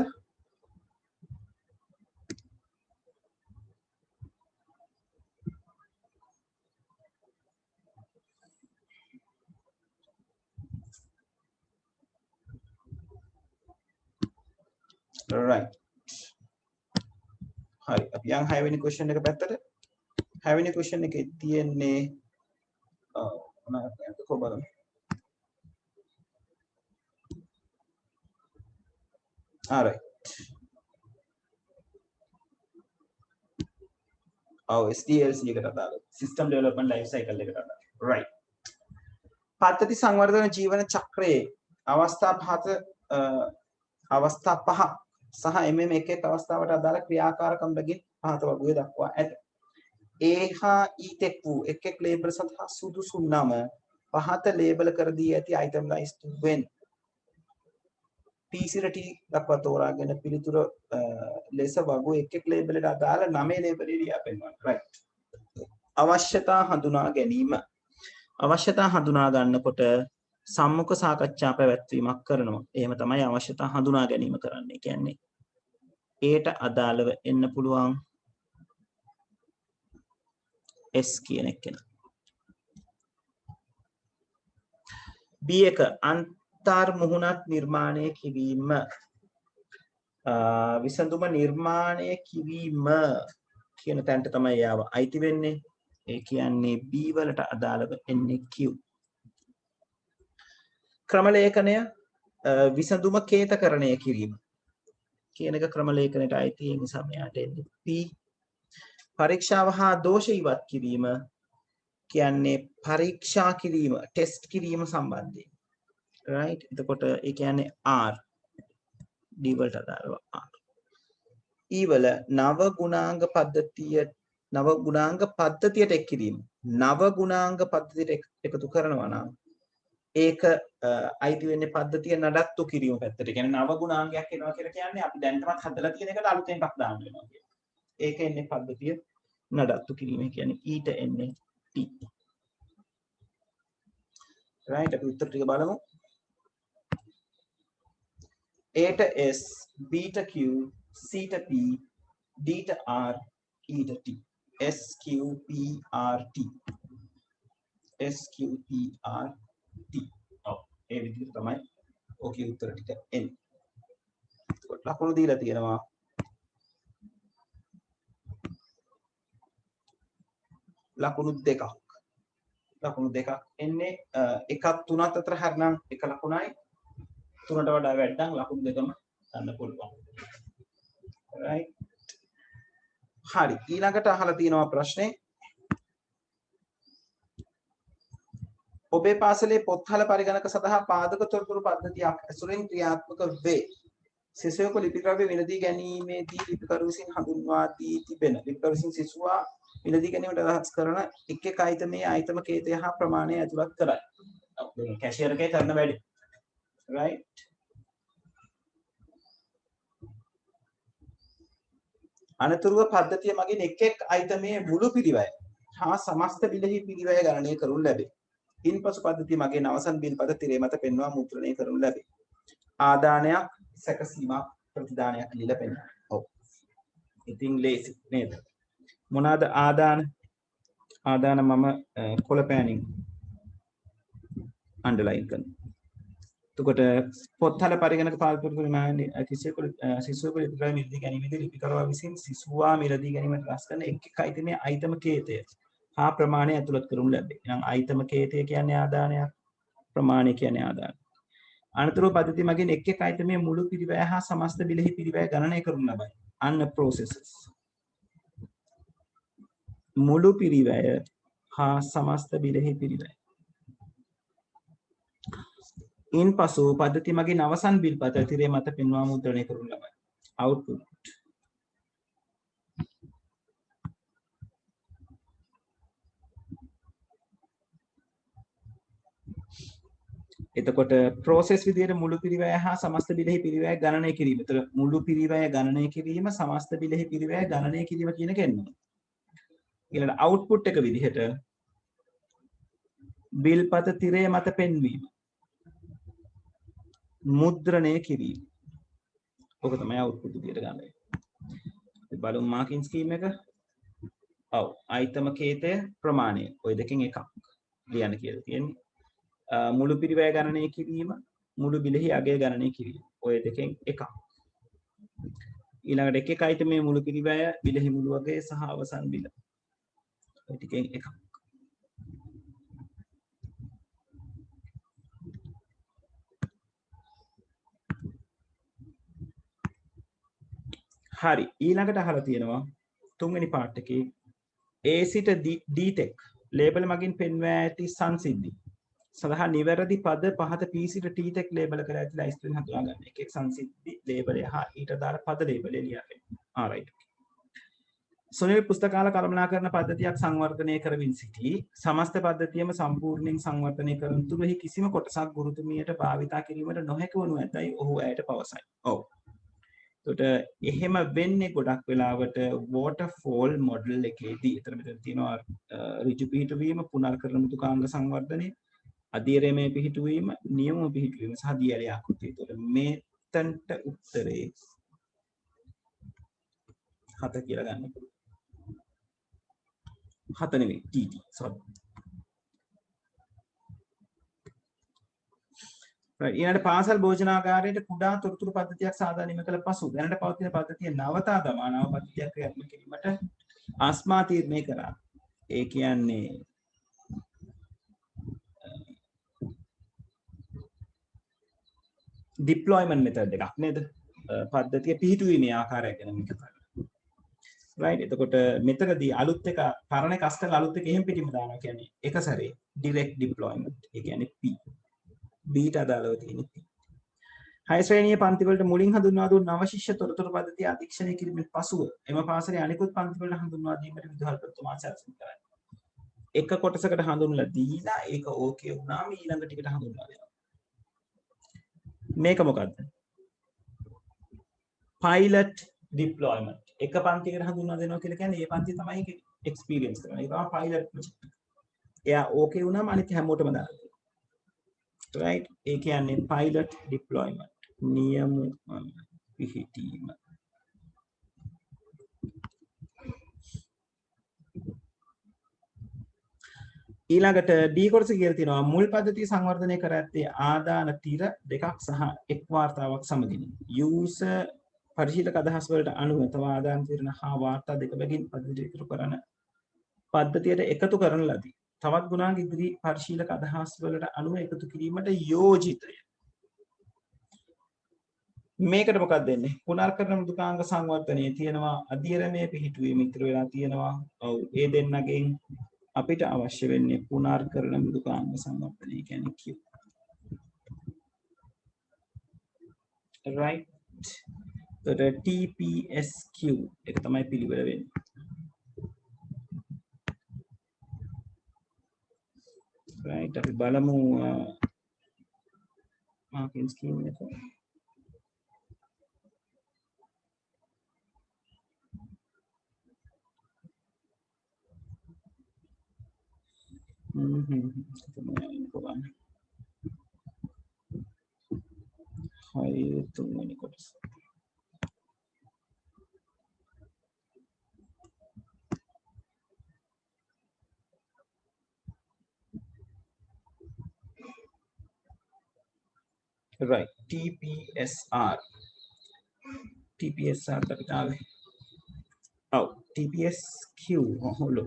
right. හරි. අපි යන් 6 වෙනි question එක පැත්තට. 6 වෙනි question එකේ තියෙන්නේ මොනවද බලමු. alright. SDLC එකට අදාළ system development life cycle එකට අදාළ. right. පද්ධති සංවර්ධන ජීවන චක්‍රයේ අවස්ථා පහ සහ එමෙම එක එක අවස්ථාවට අදාළ ක්‍රියාකාරකම් බැගින් පහත වර්ගයේ දක්වා ඇත. A හා E තෙක් වූ එක් එක් ලේබල් සඳහා සුදුසු නම පහත ලේබල් කර දී ඇති itemized when P0T දක්වා තෝරාගෙන පිළිතුර ලෙස වගු එක් එක් ලේබල් එකට අදාළ නමේ ලේබල් එළියා පෙන්වන්න. right. අවශ්‍යතා හඳුනා ගැනීම. අවශ්‍යතා හඳුනා ගන්නකොට සම්මුඛ සාකච්ඡා පැවැත්වීමක් කරනවා. එහෙම තමයි අවශ්‍යතා හඳුනා ගැනීම කරන්නේ. කියන්නේ ඒට අදාළව එන්න පුළුවන් S කියන එක. B එක අන්තර් මුහුණක් නිර්මාණය කිරීම. විසඳුම නිර්මාණය කිරීම කියන තැනට තමයි යාව අයිති වෙන්නේ. ඒ කියන්නේ B වලට අදාළව එන්නේ Q. ක්‍රම ලේඛනය විසඳුම කේතකරණය කිරීම කියන එක ක්‍රම ලේඛනයට අයිති. ඒ නිසා මෙයාට එන්නේ P. පරීක්ෂාව හා දෝෂ ඉවත් කිරීම කියන්නේ පරීක්ෂා කිරීම, ටෙස්ට් කිරීම සම්බන්ධයෙන්. right. එතකොට ඒ කියන්නේ R. D වලට අදාළව R. E වල නව ගුණාංග පද්ධතියට එක් කිරීම. නව ගුණාංග පද්ධතියට එකතු කරනවා නම් ඒක අයිති වෙන්නේ පද්ධතිය නඩත්තු කිරීම පැත්තට. ඒ කියන්නේ නව ගුණාංගයක් එනවා කියලා කියන්නේ අපි දැනටමත් හදලා තියෙන එකට අලුතෙන් එකක් දාන්න වෙනවා කියන්නේ. ඒක එන්නේ පද්ධතිය නඩත්තු කිරීම. ඒ කියන්නේ ඊට එන්නේ T. right. අපි උත්තර ටික බලමු. A ට S, B ට Q, C ට P, D ට R, E ට T. S Q P R T. S Q P R T. ඒ විදිහට තමයි ඔකේ උත්තර ටික එන්නේ. ලකුණු දීලා තියෙනවා. ලකුණු දෙකක්. ලකුණු දෙකක් එන්නේ එකක් තුනත් අතර හරිනම් එක ලකුණයි. තුනට වඩා වැඩනම් ලකුණු දෙකම ගන්න පුළුවන්. right. හරි. ඊළඟට අහලා තියෙනවා ප්‍රශ්නේ ඔබේ පාසලේ පොත්හල පරිගණක සඳහා පාදක තොරතුරු පද්ධතියක් ඇසුරින් ක්‍රියාත්මක වේ. සිසුවෙකු ලිපි ද්‍රව්‍ය මිලදී ගැනීමේදී ලිපිකරු විසින් හඳුන්වා දී තිබෙන ලිපිකරු විසින් සිසුවා මිලදී ගැනීමට අදහස් කරන එක් අයිතමේ අයිතම කේතය හා ප්‍රමාණය ඇතුළත් කරයි. කැෂියර් එකේ කරන වැඩි. right? අනතුරුව පද්ධතිය මගින් එක් අයිතමේ මුළු පිරිවැය හා සමස්ත බිලෙහි පිරිවැය ගණනය කරනු ලැබේ. ඉන්පසු පද්ධතිය මගින් අවසන් බිල්පත තිරේ මත පෙන්වා මුද්‍රණය කරනු ලැබේ. ආදානයක් සැකසීමක් ප්‍රතිදානයක් ලියලා පෙන්නනවා. ඔව්. ඉතින් ලේසි නේද? මොනවාද ආදාන? ආදාන මම කොළ පෑනින් අන්ඩර්ලයින් කරනවා. එතකොට පොත්හල පරිගණක පාල්පොරතුරු නාන්නේ සිසුවෙකු ලිපි ද්‍රව්‍ය මිලදී ගැනීමේදී ලිපිකරුවා විසින් සිසුවා මිලදී ගැනීමට රැස් කරන එක් අයිතමේ අයිතම කේතය හා ප්‍රමාණය ඇතුළත් කරනු ලැබේ. එහෙනම් අයිතම කේතය කියන්නේ ආදානයක්, ප්‍රමාණය කියන්නේ ආදානය. අනතුරුව පද්ධතිය මගින් එක් අයිතමේ මුළු පිරිවැය හා සමස්ත බිලෙහි පිරිවැය ගණනය කරනු ලබයි. අන්න processes. මුළු පිරිවැය හා සමස්ත බිලෙහි පිරිවැය. ඉන්පසු පද්ධතිය මගින් අවසන් බිල්පත තිරේ මත පෙන්වා මුද්‍රණය කරනු ලබයි. output. එතකොට process විදියට මුළු පිරිවැය හා සමස්ත බිලෙහි පිරිවැය ගණනය කිරීම. ඒතර මුළු පිරිවැය ගණනය කිරීම සමස්ත බිලෙහි පිරිවැය ගණනය කිරීම කියන එක එනවා. ඊළඟ output එක විදිහට බිල්පත තිරේ මත පෙන්වීම. මුද්‍රණය කිරීම. ඔක තමයි output විදියට ගන්න. බලමු මාකින් ස්කීම් එක. ඔව් අයිතම කේතය ප්‍රමාණය. ඔය දෙකෙන් එකක් ලියන්න කියලා තියෙන්නේ. මුළු පිරිවැය ගණනය කිරීම, මුළු බිලෙහි අගය ගණනය කිරීම. ඔය දෙකෙන් එකක්. ඊළඟට එක අයිතමේ මුළු පිරිවැය, බිලෙහි මුළු අගය සහ අවසන් බිල. ඔය ටිකෙන් එකක්. හරි ඊළඟට අහලා තියෙනවා තුන්වෙනි පාර්ට් එකේ A සිට D තෙක් ලේබල් මගින් පෙන්වා ඇති සංසිද්ධි සඳහා නිවැරදි පද පහත P සිට T තෙක් ලේබල් කර ඇති ලයිස්තුවෙන් හඳුනා ගන්න. එක සංසිද්ධි ලේබලය හා ඊට අදාළ පද ලේබලය ලියන්න. alright. සොනිල් පුස්තකාල කළමනාකරණ පද්ධතියක් සංවර්ධනය කරමින් සිටි සමස්ත පද්ධතියම සම්පූර්ණයෙන් සංවර්ධනය කරන තුරු එහි කිසිම කොටසක් ගුරුතුමියට භාවිතා කිරීමට නොහැකි වනු ඇතැයි ඔහු ඇයට පවසයි. ඔව්. එතකොට එහෙම වෙන්නේ ගොඩක් වෙලාවට waterfall model එකේදී. එතන මෙතන තියෙනවා ඍජු පිහිටුවීම, පුනර්කරණ මෘදුකාංග සංවර්ධනය, අධීරයේ පිහිටුවීම, නියම පිහිටුවීම සහ දියලේ ආකෘතිය. එතකොට මේතන්ට උත්තරේ 7 කියලා ගන්න පුළුවන්. 7 නෙවෙයි TT sorry. ඊළඟට පාසල් භෝජනාගාරයේ කුඩා තොරතුරු පද්ධතියක් සාධාරණීම කළ පසු දැනට පවතින පද්ධතිය නවතා දමා නව පද්ධතියක් ක්‍රියාත්මක කිරීමට ආස්මා තීරණය කරා. ඒ කියන්නේ deployment method එකක් නේද? පද්ධතිය පිහිටුවීමේ ආකාරය ගැන මේක කරා. right එතකොට මෙතනදී අලුත් එක පරණ එක අස්තල අලුත් එක එහෙම පිටින්ම දානවා කියන්නේ එක සැරේ direct deployment. ඒ කියන්නේ P බීට අදාළව තියෙන P. 6 ශ්‍රේණියේ පන්ති වලට මුලින් හඳුන්වා දුන් අවශිෂ්‍ය තොරතුරු පද්ධතිය අධීක්ෂණය කිරීමෙන් පසුව එම පාසලේ අනිකුත් පන්ති වලට හඳුන්වා දීමට විදුහල්පතිතුමා සැලසුම් කරයි. එක කොටසකට හඳුන්වලා දීලා ඒක ඕකේ වුණාම ඊළඟ ටිකට හඳුන්වා දෙනවා. මේක මොකද්ද? pilot deployment. එක පන්තියකට හඳුන්වා දෙනවා කියලා කියන්නේ ඒ පන්තිය තමයි ඒක එක්ස්පීරියන්ස් කරනවා. ඒක තමයි pilot project. එයා ඕකේ වුණාම අනිත් හැමෝටම දානවා. right ඒ කියන්නේ pilot deployment නියම පිහිටීම. ඊළඟට D කොටස කියලා තියෙනවා මුල් පද්ධතිය සංවර්ධනය කර ඇත්තේ ආදාන තිර දෙකක් සහ එක් වාර්තාවක් සමගින් user පරිශීලක අදහස් වලට අනුව තව ආදාන තිරණ හා වාර්තා දෙක බැගින් පද්ධතිය ඉදිරි කරන පද්ධතියට එකතු කරන ලදී. තවත් ගුණාංග ඉදිරි පරිශීලක අදහස් වලට අනුව එකතු කිරීමට යෝජිතය. මේකට මොකක්ද දෙන්නේ? පුනර්කරණ මෘදුකාංග සංවර්ධනයේ තියෙනවා අධීරමේ පිහිටුවීම ඉතිරි වෙලා තියෙනවා. ඔව් ඒ දෙන්නගෙන් අපිට අවශ්‍ය වෙන්නේ පුනර්කරන මෘදුකාංග සංවර්ධනය කියන්නේ Q. right. So the TPSQ එක තමයි පිළිවෙල වෙන්නේ. right. අපි බලමු marking scheme එක. හයි තුන්වෙනි කොටස. right. TPSR අපිට ආවේ. ඔව් TPSQ හොලු.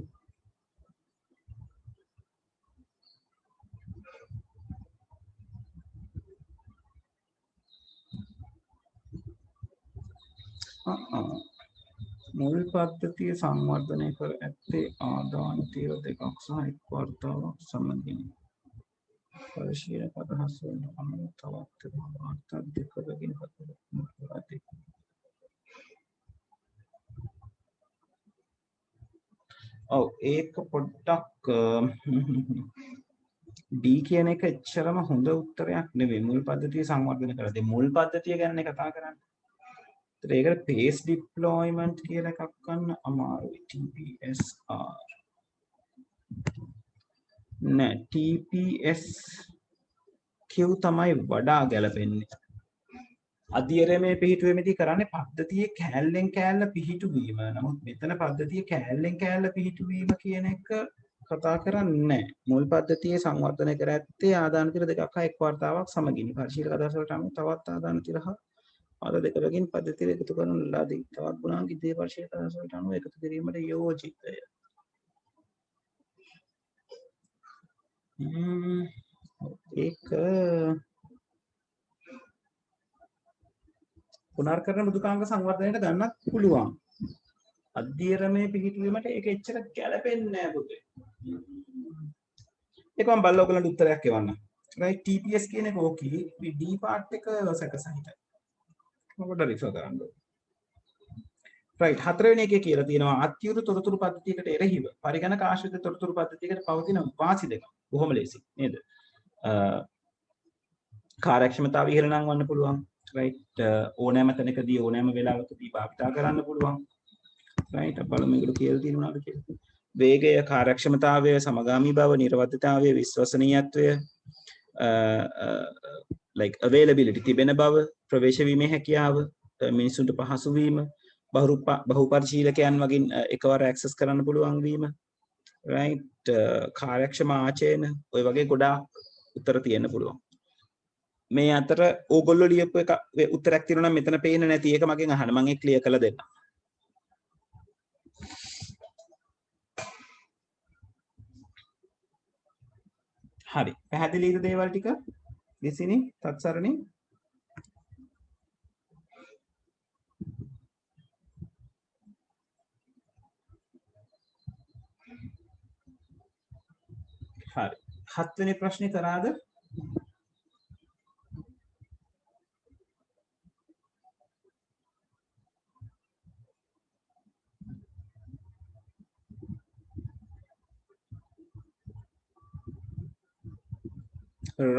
මුල් පද්ධතිය සංවර්ධනය කර ඇත්තේ ආදාන තීර දෙකක් සහ එක් වර්තාවක් සමගින්. පරිශීලක අදහස් වන අනුව තවත් වාර්තා දෙකකින් හතරක්. ඔව් ඒක පොඩ්ඩක් D කියන එක එච්චරම හොඳ උත්තරයක් නෙවෙයි. මුල් පද්ධතිය සංවර්ධනය කරද්දී මුල් පද්ධතිය ගැන කතා කරන්නේ. ඒකට pace deployment කියලා එකක් ගන්න අමාරුයි. TPSR නෑ TPSQ තමයි වඩා ගැලපෙන්නේ. අධ්‍යයනයේ පිහිටුවෙමිදී කරන්නේ පද්ධතියේ කෑල්ලෙන් කෑල්ල පිහිටුවීම. නමුත් මෙතන පද්ධතියේ කෑල්ලෙන් කෑල්ල පිහිටුවීම කියන එක කතා කරන්නේ නැහැ. මුල් පද්ධතියේ සංවර්ධනය කර ඇත්තේ ආදාන තිර දෙකක් හා එක් වර්තාවක් සමගින්. පරිශීලක අදහස් වලට අනුව තවත් ආදාන තිර හා ආදාන දෙකකින් පද්ධතිය එකතු කරන ලදී. තවත් ගුණාංක ඉදිරි පරිශීලක අදහස් වලට අනුව එකතු කිරීමට යෝජිතය. ඒක පුනර්කරන මෘදුකාංග සංවර්ධනයට ගන්නත් පුළුවන්. අධ්‍යයනයේ පිහිටුවීමට ඒක එච්චර ගැලපෙන්නේ නැහැ පුතේ. ඒක මම බලලා ඔයගලන්ට උත්තරයක් එවන්න. right TPS කියන එක ඕකී. මේ D part එක සැකසහිතයි. මොකටද රිෆර් කරන්න ඕනේ. right හතරවෙනි එකේ කියලා තියෙනවා අත්‍යවුරු තොරතුරු පද්ධතියකට එරෙහිව පරිගණක ආශ්‍රිත තොරතුරු පද්ධතියකට පවතින වාසි දෙකක්. බොහොම ලේසි නේද? කාර්යක්ෂමතාවය ඉහළ නම් වන්න පුළුවන්. right ඕනෑම තැනකදී ඕනෑම වෙලාවකදී භාවිතා කරන්න පුළුවන්. right බලමු මේකට කියලා තියෙනවද කියලා. වේගය, කාර්යක්ෂමතාවය, සමගාමී බව, නිර්වද්‍යතාවය, විශ්වසනීයත්වය, like availability තිබෙන බව, ප්‍රවේශ වීමේ හැකියාව, මිනිසුන්ට පහසු වීම, බහුපරිශීලකයන් වගේ එකවර ඇක්සස් කරන්න පුළුවන් වීම, right කාර්යක්ෂම ආචයන ඔය වගේ ගොඩාක් උත්තර තියෙන්න පුළුවන්. මේ අතර ඕගොල්ලෝ ලියපු එක උත්තරයක් තියෙනවා නම් මෙතන පේන්නේ නැති ඒක මගෙන් අහන්න මම ඒක ක්ලියර් කරලා දෙන්නම්. හරි. පැහැදිලිද දේවල් ටික? දිසිනි, තත්සරණි. හරි. 7 වෙනි ප්‍රශ්නේ කරාද?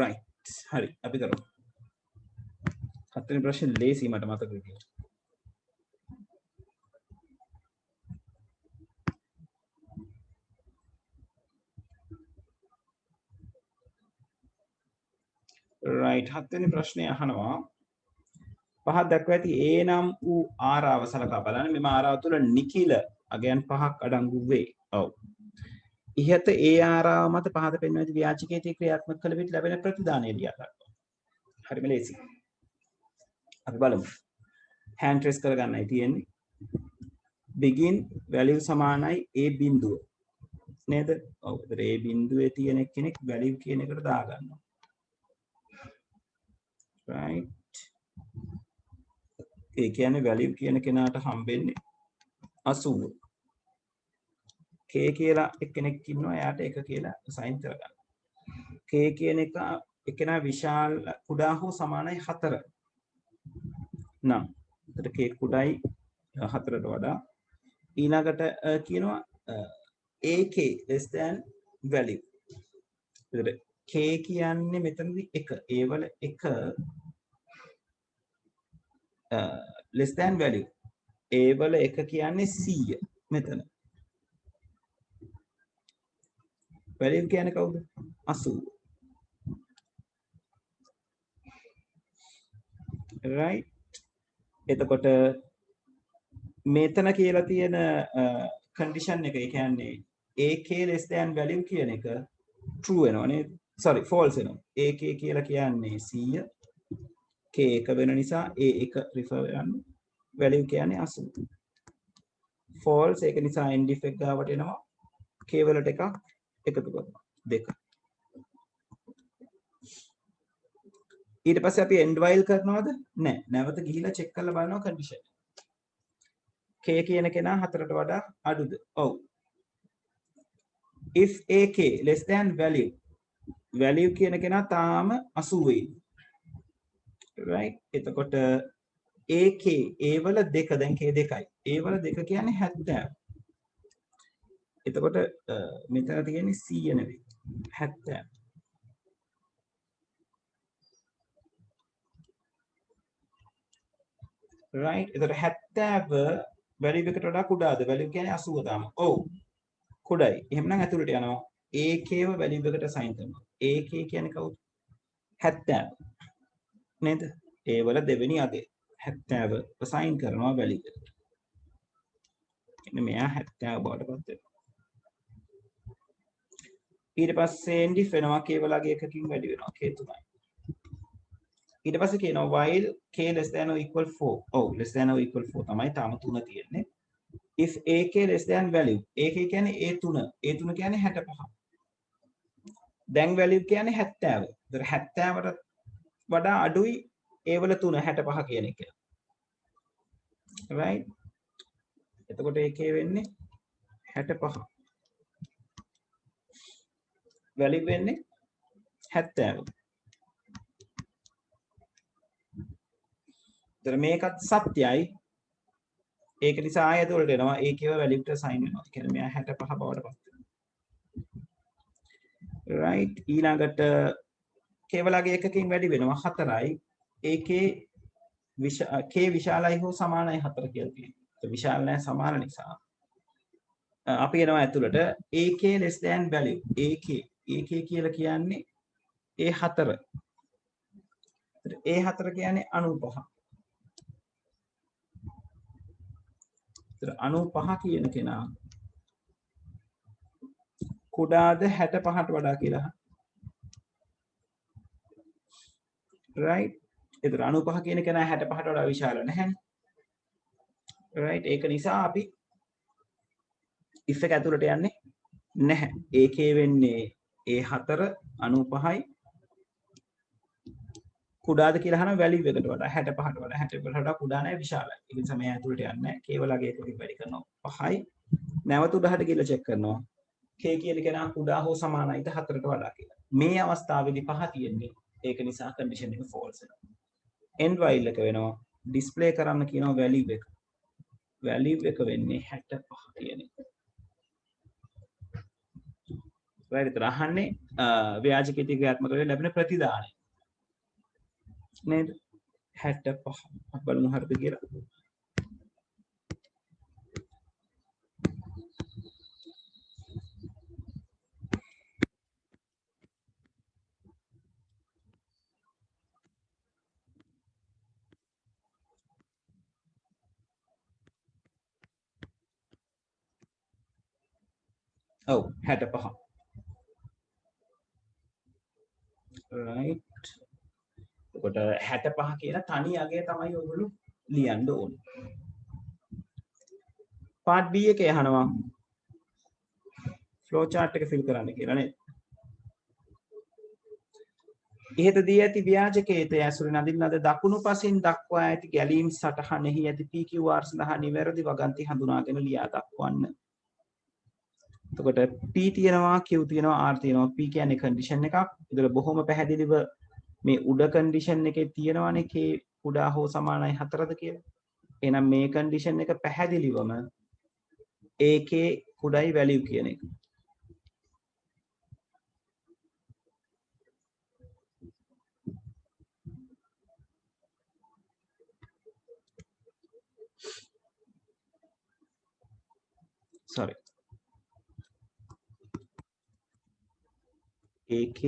right හරි අපි කරමු. 7 වෙනි ප්‍රශ්නේ ලේසි මට මතක විදියට. right 7 වෙනි ප්‍රශ්නේ අහනවා පහක් දක්වා ඇති A නම් වූ ආරාව සලකා බලන්න. මෙම ආරාව තුළ නිකිල අගයන් 5ක් අඩංගු වේ. ඔව්. ඉහත ඒ ආරාව මත පහත පෙන්වන ඇති ව්‍යාජකයේ ක්‍රියාත්මක කළ විට ලැබෙන ප්‍රතිදානය ලියා ගන්නවා. හරිම ලේසි. අපි බලමු. hand trace කරගන්නයි තියෙන්නේ. begin value සමානයි a බිඳුව. නේද? ඔව්. ඒතර a බිඳුවේ තියෙන කෙනෙක් value කියන එකට දා ගන්නවා. right. ඒ කියන්නේ value කියන කෙනාට හම්බෙන්නේ 80. k කියලා එක්කෙනෙක් ඉන්නවා එයාට 1 කියලා assign කරගන්න. k කියන එක එක්කෙනා විශාල කුඩා හෝ සමානයි 4 නම් එතකොට k කුඩායි 4ට වඩා ඊළඟට කියනවා ak less than value. එතකොට k කියන්නේ මෙතනදී 1 ඒ වල 1 less than value ඒ වල 1 කියන්නේ 100 මෙතන value කියන්නේ කවුද 80 right එතකොට මෙතන කියලා තියෙන condition එක ඒ කියන්නේ ak less than value කියන එක true වෙනවා නේද sorry false වෙනවා ak කියලා කියන්නේ 100 k එක වෙන නිසා a1 refer කරන්න value කියන්නේ 80 false ඒක නිසා end effect ගාවට එනවා k වලට එකක් එකතු කරනවා 2 ඊට පස්සේ අපි end while කරනවද නැහැ නැවත ගිහිලා check කරලා බලනවා condition k කියන කෙනා 4ට වඩා අඩුද ඔව් if ak less than value කියන කෙනා තාම 80 වෙයි right එතකොට ak ඒ වල 2 දැන් k 2යි ඒ වල 2 කියන්නේ 70 එතකොට මෙතන තියෙන්නේ 100 නෙවෙයි 70 right එතකොට 70 value එකට වඩා කුඩාද value කියන්නේ 80 තාම ඔව් කුඩායි එහෙනම් ඇතුළට යනවා ak ව value එකට assign කරනවා ak කියන්නේ කවුද 70 නේද ඒ වල දෙවෙනි අගය 70 assign කරනවා value එකට එන්න මෙයා 70 බවට පත් වෙනවා ඊට පස්සේ end if වෙනවා k වලගේ එකකින් වැඩි වෙනවා k 3යි ඊට පස්සේ කියනවා while k less than or equal 4 ඔව් less than or equal 4 තමයි තාම 3 තියෙන්නේ if ak less than value ak කියන්නේ a3 කියන්නේ 65 දැන් value කියන්නේ 70 ඒතර 70ට වඩා අඩුයි ඒ වල 3 65 කියන එක right එතකොට ak වෙන්නේ 65 value වෙන්නේ 70 ඒතර මේකත් සත්‍යයි ඒක නිසා ආයෙත් වලට එනවා ඒකේව වැලියු එකට assign වෙනවා. ඒ කියන්නේ මෙයා 65 බවට පත් වෙනවා. right ඊළඟට කේවලගේ එකකින් වැඩි වෙනවා 4යි. ඒකේ k විශාලයි හෝ සමානයි 4 කියලා තියෙනවා. ඒ විශාල නැහැ සමාන නිසා අපි එනවා ඇතුළට ak less than value ak කියලා කියන්නේ a4. a4 කියන්නේ 95. 95 කියන කෙනා කුඩාද 65ට වඩා කියලා right ඒතර 95 කියන කෙනා 65ට වඩා විශාල නැහැනේ right ඒක නිසා අපි if එක ඇතුළට යන්නේ නැහැ ak වෙන්නේ a4 95යි කුඩාද කියලා අහන වැලියු එකට වඩා 65ට වඩා 60කට වඩා කුඩා නැහැ විශාලයි. ඒ නිසා මේ ඇතුළට යන්නේ නැහැ. k වලගේ එකකින් වැඩි කරනවා 5යි. නැවත උඩහට ගිහලා චෙක් කරනවා. k කියන කෙනා කුඩා හෝ සමානයිද 4ට වඩා කියලා. මේ අවස්ථාවේදී 5 තියෙන්නේ. ඒක නිසා කන්ඩිෂන් එක false වෙනවා. end while එක වෙනවා. display කරන්න කියනවා value එක. value එක වෙන්නේ 65 කියන එක. right ඒතර අහන්නේ ව්‍යාජකීති ක්‍රියාත්මක වෙලා ලැබෙන ප්‍රතිදානය. නේද 65 බලමු හරිද කියලා ඔව් 65 right එතකොට 65 කියලා තනි අගය තමයි ඔයගොල්ලෝ ලියන්න ඕනේ. part B එකේ අහනවා flow chart එක fill කරන්න කියලා නේද? ඉහත දී ඇති ව්‍යාජකයේ ඇසුරින් අඳින ලද දකුණු පසින් දක්වා ඇති ගැලීම් සටහනෙහි ඇති PQR සඳහා නිවැරදි වගන්ති හඳුනාගෙන ලියා දක්වන්න. එතකොට P තියෙනවා Q තියෙනවා R තියෙනවා P කියන්නේ කන්ඩිෂන් එකක්. ඒතර බොහොම පැහැදිලිව මේ උඩ කන්ඩිෂන් එකේ තියෙනවානේ K කුඩා හෝ සමානයි 4ද කියලා. එහෙනම් මේ කන්ඩිෂන් එක පැහැදිලිවම AK කුඩයි වැලියු කියන එක. sorry AK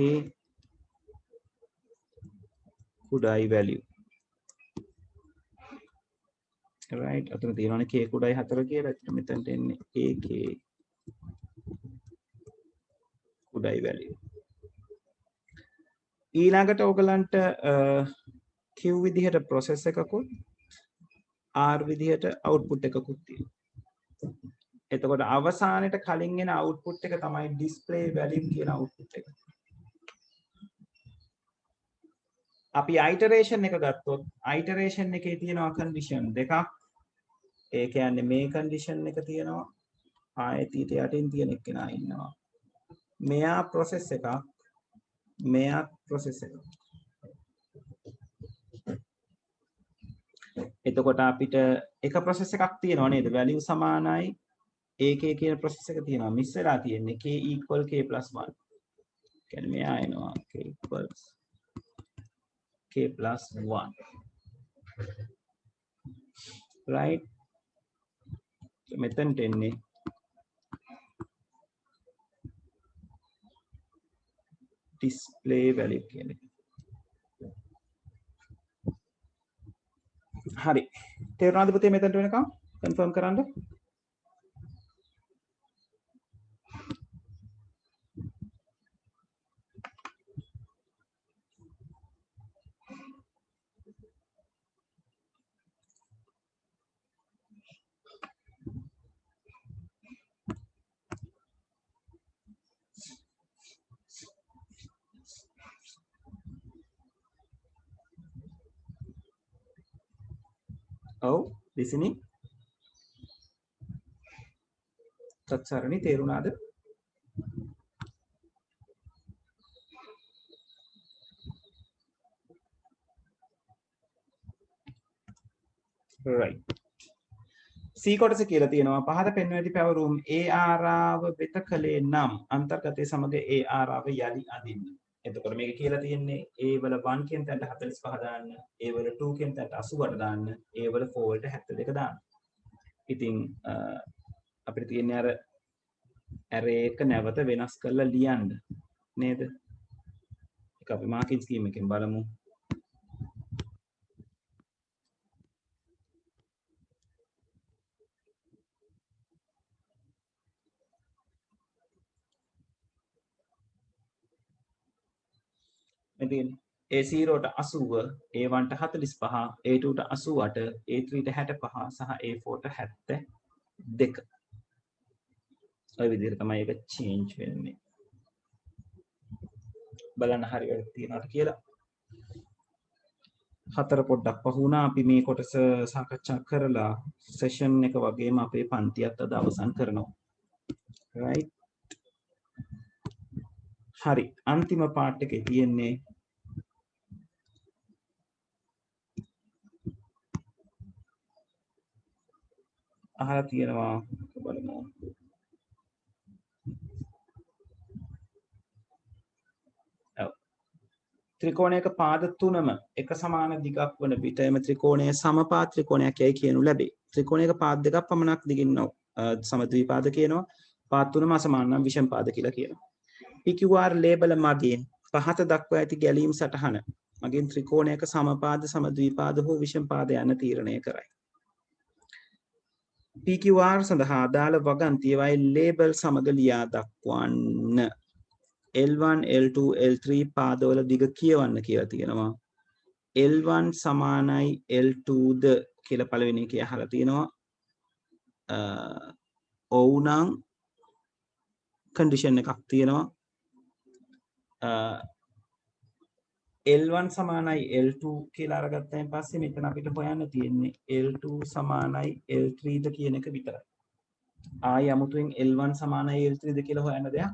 කුඩයි වැලියු right අතන තියෙනවානේ K කුඩයි 4 කියලා. ඒත් මෙතනට එන්නේ AK කුඩයි වැලියු. ඊළඟට ඔයගලන්ට Q විදිහට process එකකුත් R විදිහට output එකකුත් තියෙනවා. එතකොට අවසානයේ කලින් එන output එක තමයි display value කියන output එක. අපි iteration එක ගත්තොත් iteration එකේ තියෙනවා condition දෙකක්. ඒ කියන්නේ මේ condition එක තියෙනවා. ආයෙත් ඊට යටින් තියෙන එක්කෙනා ඉන්නවා. මෙයා process එකක්. මෙයා process එකක්. එතකොට අපිට එක process එකක් තියෙනවා නේද? value සමානයි AK කියන process එක තියෙනවා. මිස් වෙලා තියෙන්නේ K equal K plus 1. කියන්නේ මෙයා එනවා K equals K plus 1. right මෙතනට එන්නේ display value කියන එක. හරි. තේරුණාද පුතේ මෙතනට වෙනකම්? කන්ෆර්ම් කරන්න. ඔව් listening සත්සරණි තේරුණාද? right C කොටස කියලා තියෙනවා පහත පෙන්වන ඇති පැවරුම් AR ආව වෙත කලේ නම් අන්තර්ගතයේ සමග AR ආව යලි අදින්න. එතකොට මේක කියලා තියෙන්නේ A වල 1 කියන තැනට 45 දාන්න, A වල 2 කියන තැනට 88 දාන්න, A වල 4 වලට 72 දාන්න. ඉතින් අපිට තියෙන්නේ අර array එක නැවත වෙනස් කරලා ලියන්න නේද? ඒක අපි මාකින් ස්කීම් එකෙන් බලමු. මෙතන A0ට 80, A1ට 45, A2ට 88, A3ට 65 සහ A4ට 72. ඔය විදිහට තමයි ඒක change වෙන්නේ. බලන්න හරියට තියනවාද කියලා. හතර පොඩ්ඩක් පහු වුණා. අපි මේ කොටස සාකච්ඡා කරලා session එක වගේම අපේ පන්තියත් අද අවසන් කරනවා. right හරි අන්තිම පාර්ට් එකේ තියෙන්නේ අහලා තියෙනවා බලමු. ත්‍රිකෝණයක පාද තුනම එක සමාන දිගක් වන විට එම ත්‍රිකෝණය සමපාද ත්‍රිකෝණයක් යයි කියනු ලැබේ. ත්‍රිකෝණයක පාද දෙකක් පමණක් දිගින් සමද්විපාද කියනවා. පාද තුනම අසමාන නම් විෂම පාද කියලා කියනවා. PQR ලේබල මගින් පහත දක්වා ඇති ගැලීම් සටහන මගින් ත්‍රිකෝණයක සමපාද සමද්විපාද හෝ විෂම පාද යන තීරණය කරයි. PQR සඳහා අදාළ වගන්තියවයි ලේබල් සමග ලියා දක්වන්න. L1 L2 L3 පාදවල දිග කියවන්න කියලා තියෙනවා. L1 සමානයි L2ද කියලා පළවෙනි එකේ අහලා තියෙනවා. ඔව් නම් කන්ඩිෂන් එකක් තියෙනවා. L1 සමානයි L2 කියලා අරගත්තයින් පස්සේ මෙතන අපිට හොයන්න තියෙන්නේ L2 සමානයි L3ද කියන එක විතරයි. ආය අමුතුවෙන් L1 සමානයි L3 ද කියලා හොයන්න දෙයක්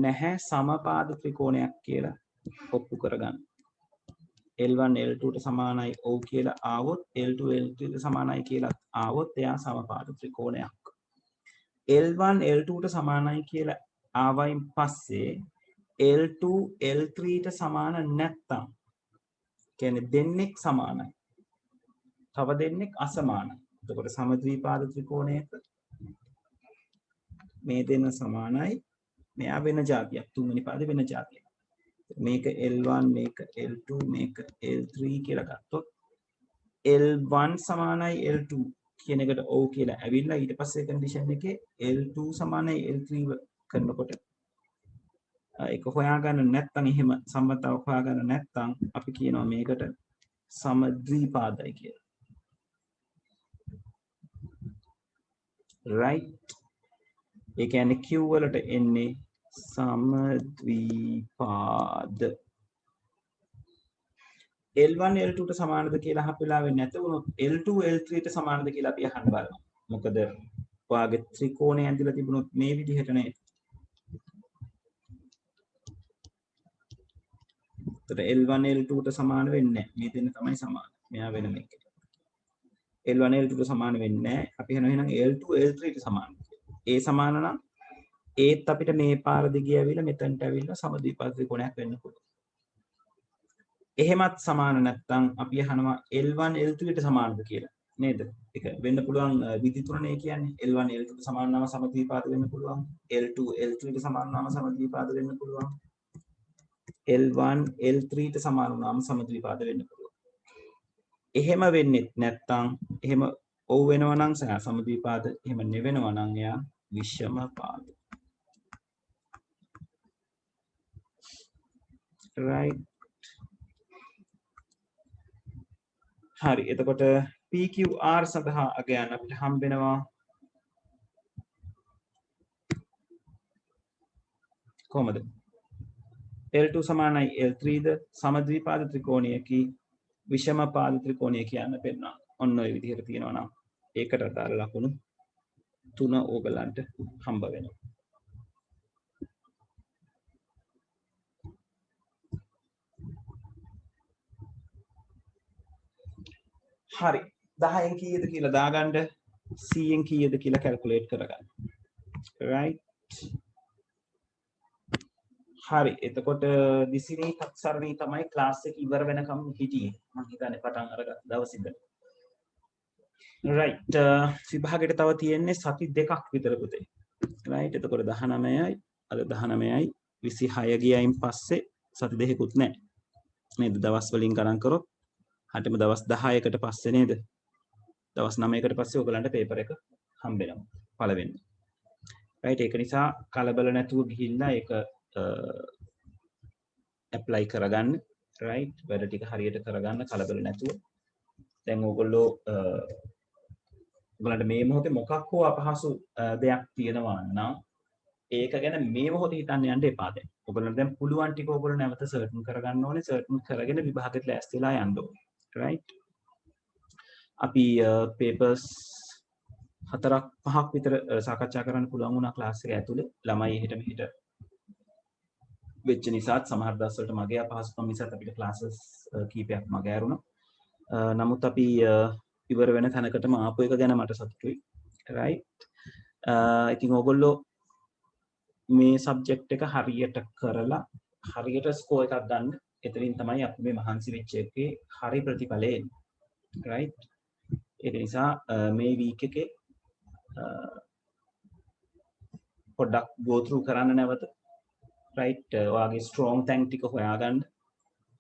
නැහැ. සමපාද ත්‍රිකෝණයක් කියලා ඔප්පු කරගන්න. L1 L2ට සමානයි ඔව් කියලා ආවොත් L2 L3ට සමානයි කියලා ආවොත් එයා සමපාද ත්‍රිකෝණයක්. L1 L2ට සමානයි කියලා ආවයින් පස්සේ L2 L3ට සමාන නැත්තම් කියන්නේ දෙන්නෙක් සමානයි. තව දෙන්නෙක් අසමානයි. එතකොට සමද්විපාද ත්‍රිකෝණයක මේ දෙන්න සමානයි. මෙයා වෙන જાතියක්. තුන්වෙනි පාදේ වෙන જાතියක්. මේක L1 මේක L2 මේක L3 කියලා ගත්තොත් L1 සමානයි L2 කියන එකට ඔව් කියලා ඇවිල්ලා ඊට පස්සේ කන්ඩිෂන් එකේ L2 සමානයි L3 කරනකොට ඒක හොයාගන්න නැත්නම් එහෙම සම්බන්ධතාවක් හොයාගන්න නැත්නම් අපි කියනවා මේකට සමද්විපාදයි කියලා. right ඒ කියන්නේ Q වලට එන්නේ සමද්විපාද. L1 L2ට සමානද කියලා අහපු වෙලාවෙ නැතුනොත් L2 L3ට සමානද කියලා අපි අහන්න බලමු. මොකද ඔයාගේ ත්‍රිකෝණය ඇඳලා තිබුණොත් මේ විදිහට නේද? එතකොට L1 L2ට සමාන වෙන්නේ නැහැ. මේ දෙන්න තමයි සමාන. මෙයා වෙන මේක. L1 L2ට සමාන වෙන්නේ නැහැ. අපි එහෙනම් L2 L3ට සමාන. ඒ සමාන නම් ඒත් අපිට මේ පාර දිගේ ඇවිල්ලා මෙතනට ඇවිල්ලා සමද්විපාද ත්‍රිකෝණයක් වෙන්න පුළුවන්. එහෙමත් සමාන නැත්නම් අපි අහනවා L1 L3ට සමානද කියලා නේද? ඒක වෙන්න පුළුවන් විදි තුනනේ කියන්නේ. L1 L2ට සමාන නම් සමද්විපාද වෙන්න පුළුවන්. L2 L3ට සමාන නම් සමද්විපාද වෙන්න පුළුවන්. L1 L3ට සමාන නම් සමද්විපාද වෙන්න පුළුවන්. එහෙම වෙන්නේ නැත්නම් එහෙම ඔව් වෙනවා නම් සමද්විපාද, එහෙම නෙවෙනවා නම් එයා විෂම පාද. right හරි. එතකොට PQR සඳහා අගයන් අපිට හම්බෙනවා කොහමද? L2 සමානයි L3ද සමද්විපාද ත්‍රිකෝණයකි විෂම පාද ත්‍රිකෝණය කියන්න පෙන්නනවා. ඔන්න ඔය විදිහට තියෙනවා නම් ඒකට අදාළ ලකුණු 3 ඕගලන්ට හම්බ වෙනවා. හරි. 10න් කීයද කියලා දාගන්න 100න් කීයද කියලා කැල්කියුලේට් කරගන්න. right හරි. එතකොට දිසිනී සරණී තමයි ක්ලාස් එක ඉවර වෙනකම් හිටියේ. මම හිතන්නේ පටන් අරගත්ත දවස් ඉඳන්. right විභාගෙට තව තියෙන්නේ සති දෙකක් විතර පුතේ. right එතකොට 19යි අද 19යි 26 ගියයින් පස්සේ සති දෙකකුත් නැහැ. නේද? දවස් වලින් ගණන් කරොත් හටම දවස් 10කට පස්සේ නේද? දවස් 9කට පස්සේ ඔයගලන්ට පේපර් එක හම්බෙනවා පළවෙනි. right ඒක නිසා කලබල නැතුව ගිහිල්ලා ඒක apply කරගන්න. right වැඩ ටික හරියට කරගන්න කලබල නැතුව. දැන් ඕගොල්ලෝ ඔයගලන්ට මේ මොහොතේ මොකක් හෝ අපහසු දෙයක් තියෙනවා නම් ඒක ගැන මේ මොහොතේ හිතන්න යන්න එපා දැන්. ඔයගලන්ට දැන් පුළුවන් ටික ඔයගොල්ලෝ නැවත සර්ටන් කරගන්න ඕනේ. සර්ටන් කරගෙන විභාගෙට ලෑස්තිලා යන්න ඕනේ. right අපි papers 4-5ක් විතර සාකච්ඡා කරන්න පුළුවන් වුණා ක්ලාස් එක ඇතුලේ. ළමයි එහෙට මෙහෙට වෙච්ච නිසාත් සමහර දවස්වලට මගේ අපහසුකම් නිසාත් අපිට ක්ලාසස් කීපයක් මග ඇරුණා. නමුත් අපි ඉවර වෙන තැනකටම ආපු එක ගැන මට සතුටුයි. right ඉතින් ඕගොල්ලෝ මේ සබ්ජෙක්ට් එක හරියට කරලා හරියට ස්කෝර් එකක් ගන්න. එතනින් තමයි අපි මේ මහන්සි වෙච්ච එකේ හරි ප්‍රතිඵලය එන්නේ. right ඒක නිසා මේ වීක් එකේ පොඩ්ඩක් go through කරන්න නැවත. right ඔයාගේ strong tank ටික හොයාගන්න.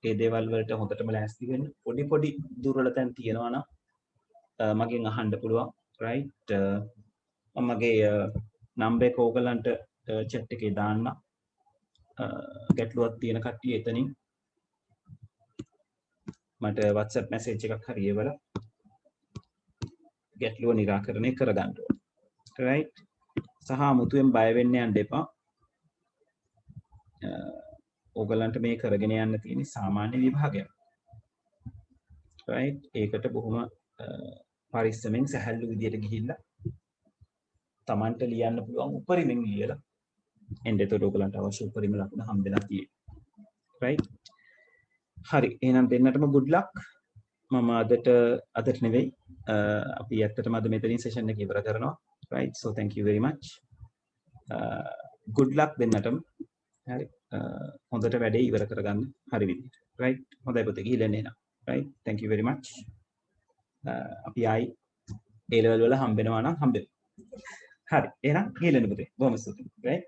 ඒ දේවල් වලට හොඳටම ලෑස්ති වෙන්න. පොඩි දුර්වල තැන් තියෙනවා නම් මගෙන් අහන්න පුළුවන්. right මම මගේ නම්බර් එක ඕගලන්ට chat එකේ දාන්න. ගැටලුවක් තියෙන කට්ටිය එතනින් මට WhatsApp message එකක් හරි එවලා ගැටලුව निराකරණය කරගන්න ඕනේ. right සහ මුතුවෙන් බය වෙන්න යන්න එපා. ඕගලන්ට මේ කරගෙන යන්න තියෙන සාමාන්‍ය විභාගයක්. right ඒකට බොහොම පරිස්සමෙන් සැහැල්ලු විදියට ගිහිල්ලා තමන්ට ලියන්න පුළුවන් උපරිමෙන් ලියලා එන්න එතකොට ඔයගලන්ට අවශ්‍ය උපරිම ලකුණ හම්බෙලා තියෙනවා. right හරි එහෙනම් දෙන්නටම good luck. මම අදට නෙවෙයි අපි ඇත්තටම අද මෙතනින් session එක ඉවර කරනවා. right so thank you very much. good luck දෙන්නටම. හරි හොඳට වැඩේ ඉවර කරගන්න හරි විදිහට. right හොඳයි පුතේ ගිහින් එන්න. right thank you very much. අපි ආයි A level වල හම්බෙනවා නම් හම්බෙමු. හරි එහෙනම් ගිහින් එන්න පුතේ. බොහොම ස්තුතියි. right